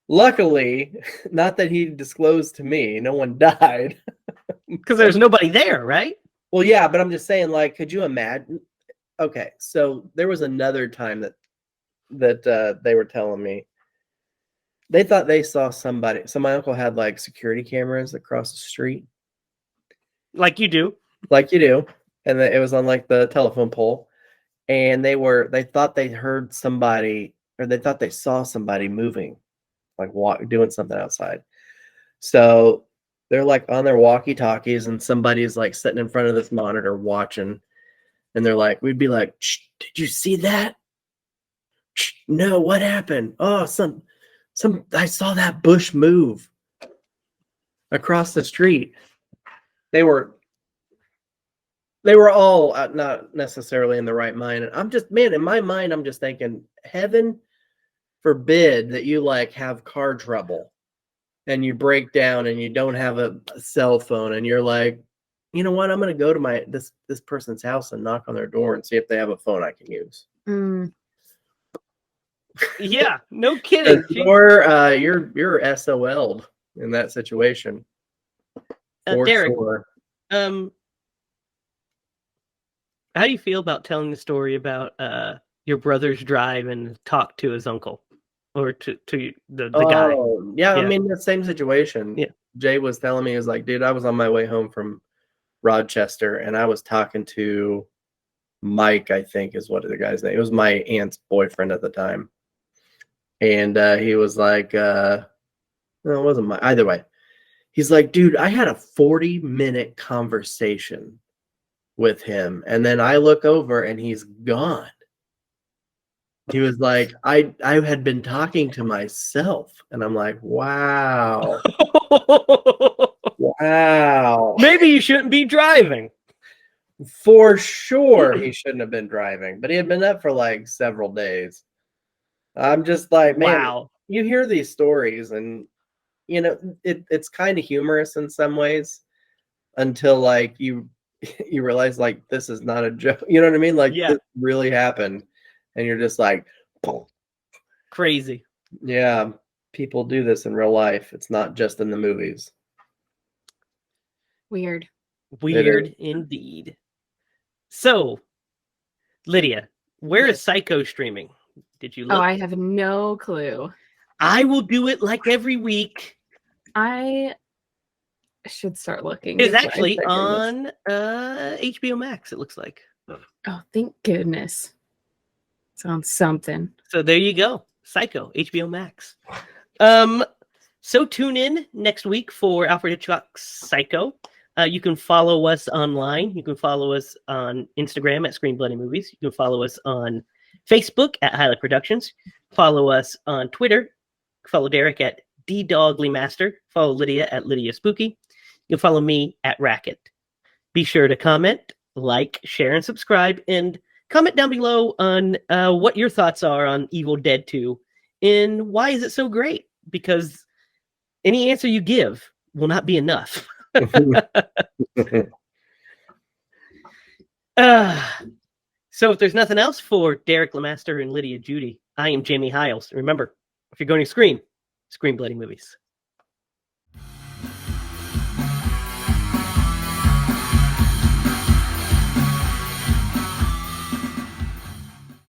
Luckily, not that he disclosed to me, no one died. Because there's nobody there, right? Well, yeah, but I'm just saying, like, could you imagine? Okay, so there was another time that they were telling me they thought they saw somebody. So my uncle had like security cameras across the street, like you do, and it was on like the telephone pole, and they thought they heard somebody, or they thought they saw somebody moving, like doing something outside. So they're like on their walkie-talkies, and somebody's like sitting in front of this monitor watching, and they're like, we'd be like, "Shh, did you see that? Shh, no, what happened? Oh, I saw that bush move across the street." they were all not necessarily in the right mind. And I'm just, man, in my mind, I'm just thinking, heaven forbid that you like have car trouble and you break down and you don't have a cell phone and you're like, you know what, I'm going to go to this person's house and knock on their door and see if they have a phone I can use. Mm. Yeah, no kidding. You're SOL'd in that situation. For Derek, sure. how do you feel about telling the story about your brother's drive and talk to his uncle or to the guy? Yeah, Yeah. I mean, the same situation. Yeah. Jay was telling me, he was like, dude, I was on my way home from Rochester and I was talking to Mike, I think is what the guy's name. It was my aunt's boyfriend at the time. And he was like, no, it wasn't Mike. Either way. He's like, dude, I had a 40-minute conversation with him. And then I look over and he's gone. He was like, I had been talking to myself. And I'm like, wow. Wow. Maybe you shouldn't be driving. For sure he shouldn't have been driving, but he had been up for like several days. I'm just like, man, Wow. you hear these stories and you know it's kind of humorous in some ways until like you realize like this is not a joke. You know what I mean? Like Yeah. this really happened. And you're just like, Crazy. yeah, people do this in real life. It's not just in the movies. Weird. Weird indeed. So, Lydia, where is Psycho streaming? Did you look? Oh, I have no clue. I will do it like every week. I should start looking. It's before I actually second this. on HBO Max, it looks like. Oh, thank goodness. It's on something. So there you go. Psycho, HBO Max. So tune in next week for Alfred Hitchcock's Psycho. You can follow us online. You can follow us on Instagram at Screen Bloody Movies. You can follow us on Facebook at HiLa Productions. Follow us on Twitter. Follow Derek at DDoglyMaster. Follow Lydia at Lydia Spooky. You can follow me at Racket. Be sure to comment, like, share, and subscribe. And comment down below on what your thoughts are on Evil Dead 2 and why is it so great? Because any answer you give will not be enough. So if there's nothing else for Derek Lemaster and Lydia Judy, I am Jamie Hiles. Remember, if you're going to scream bloody movies.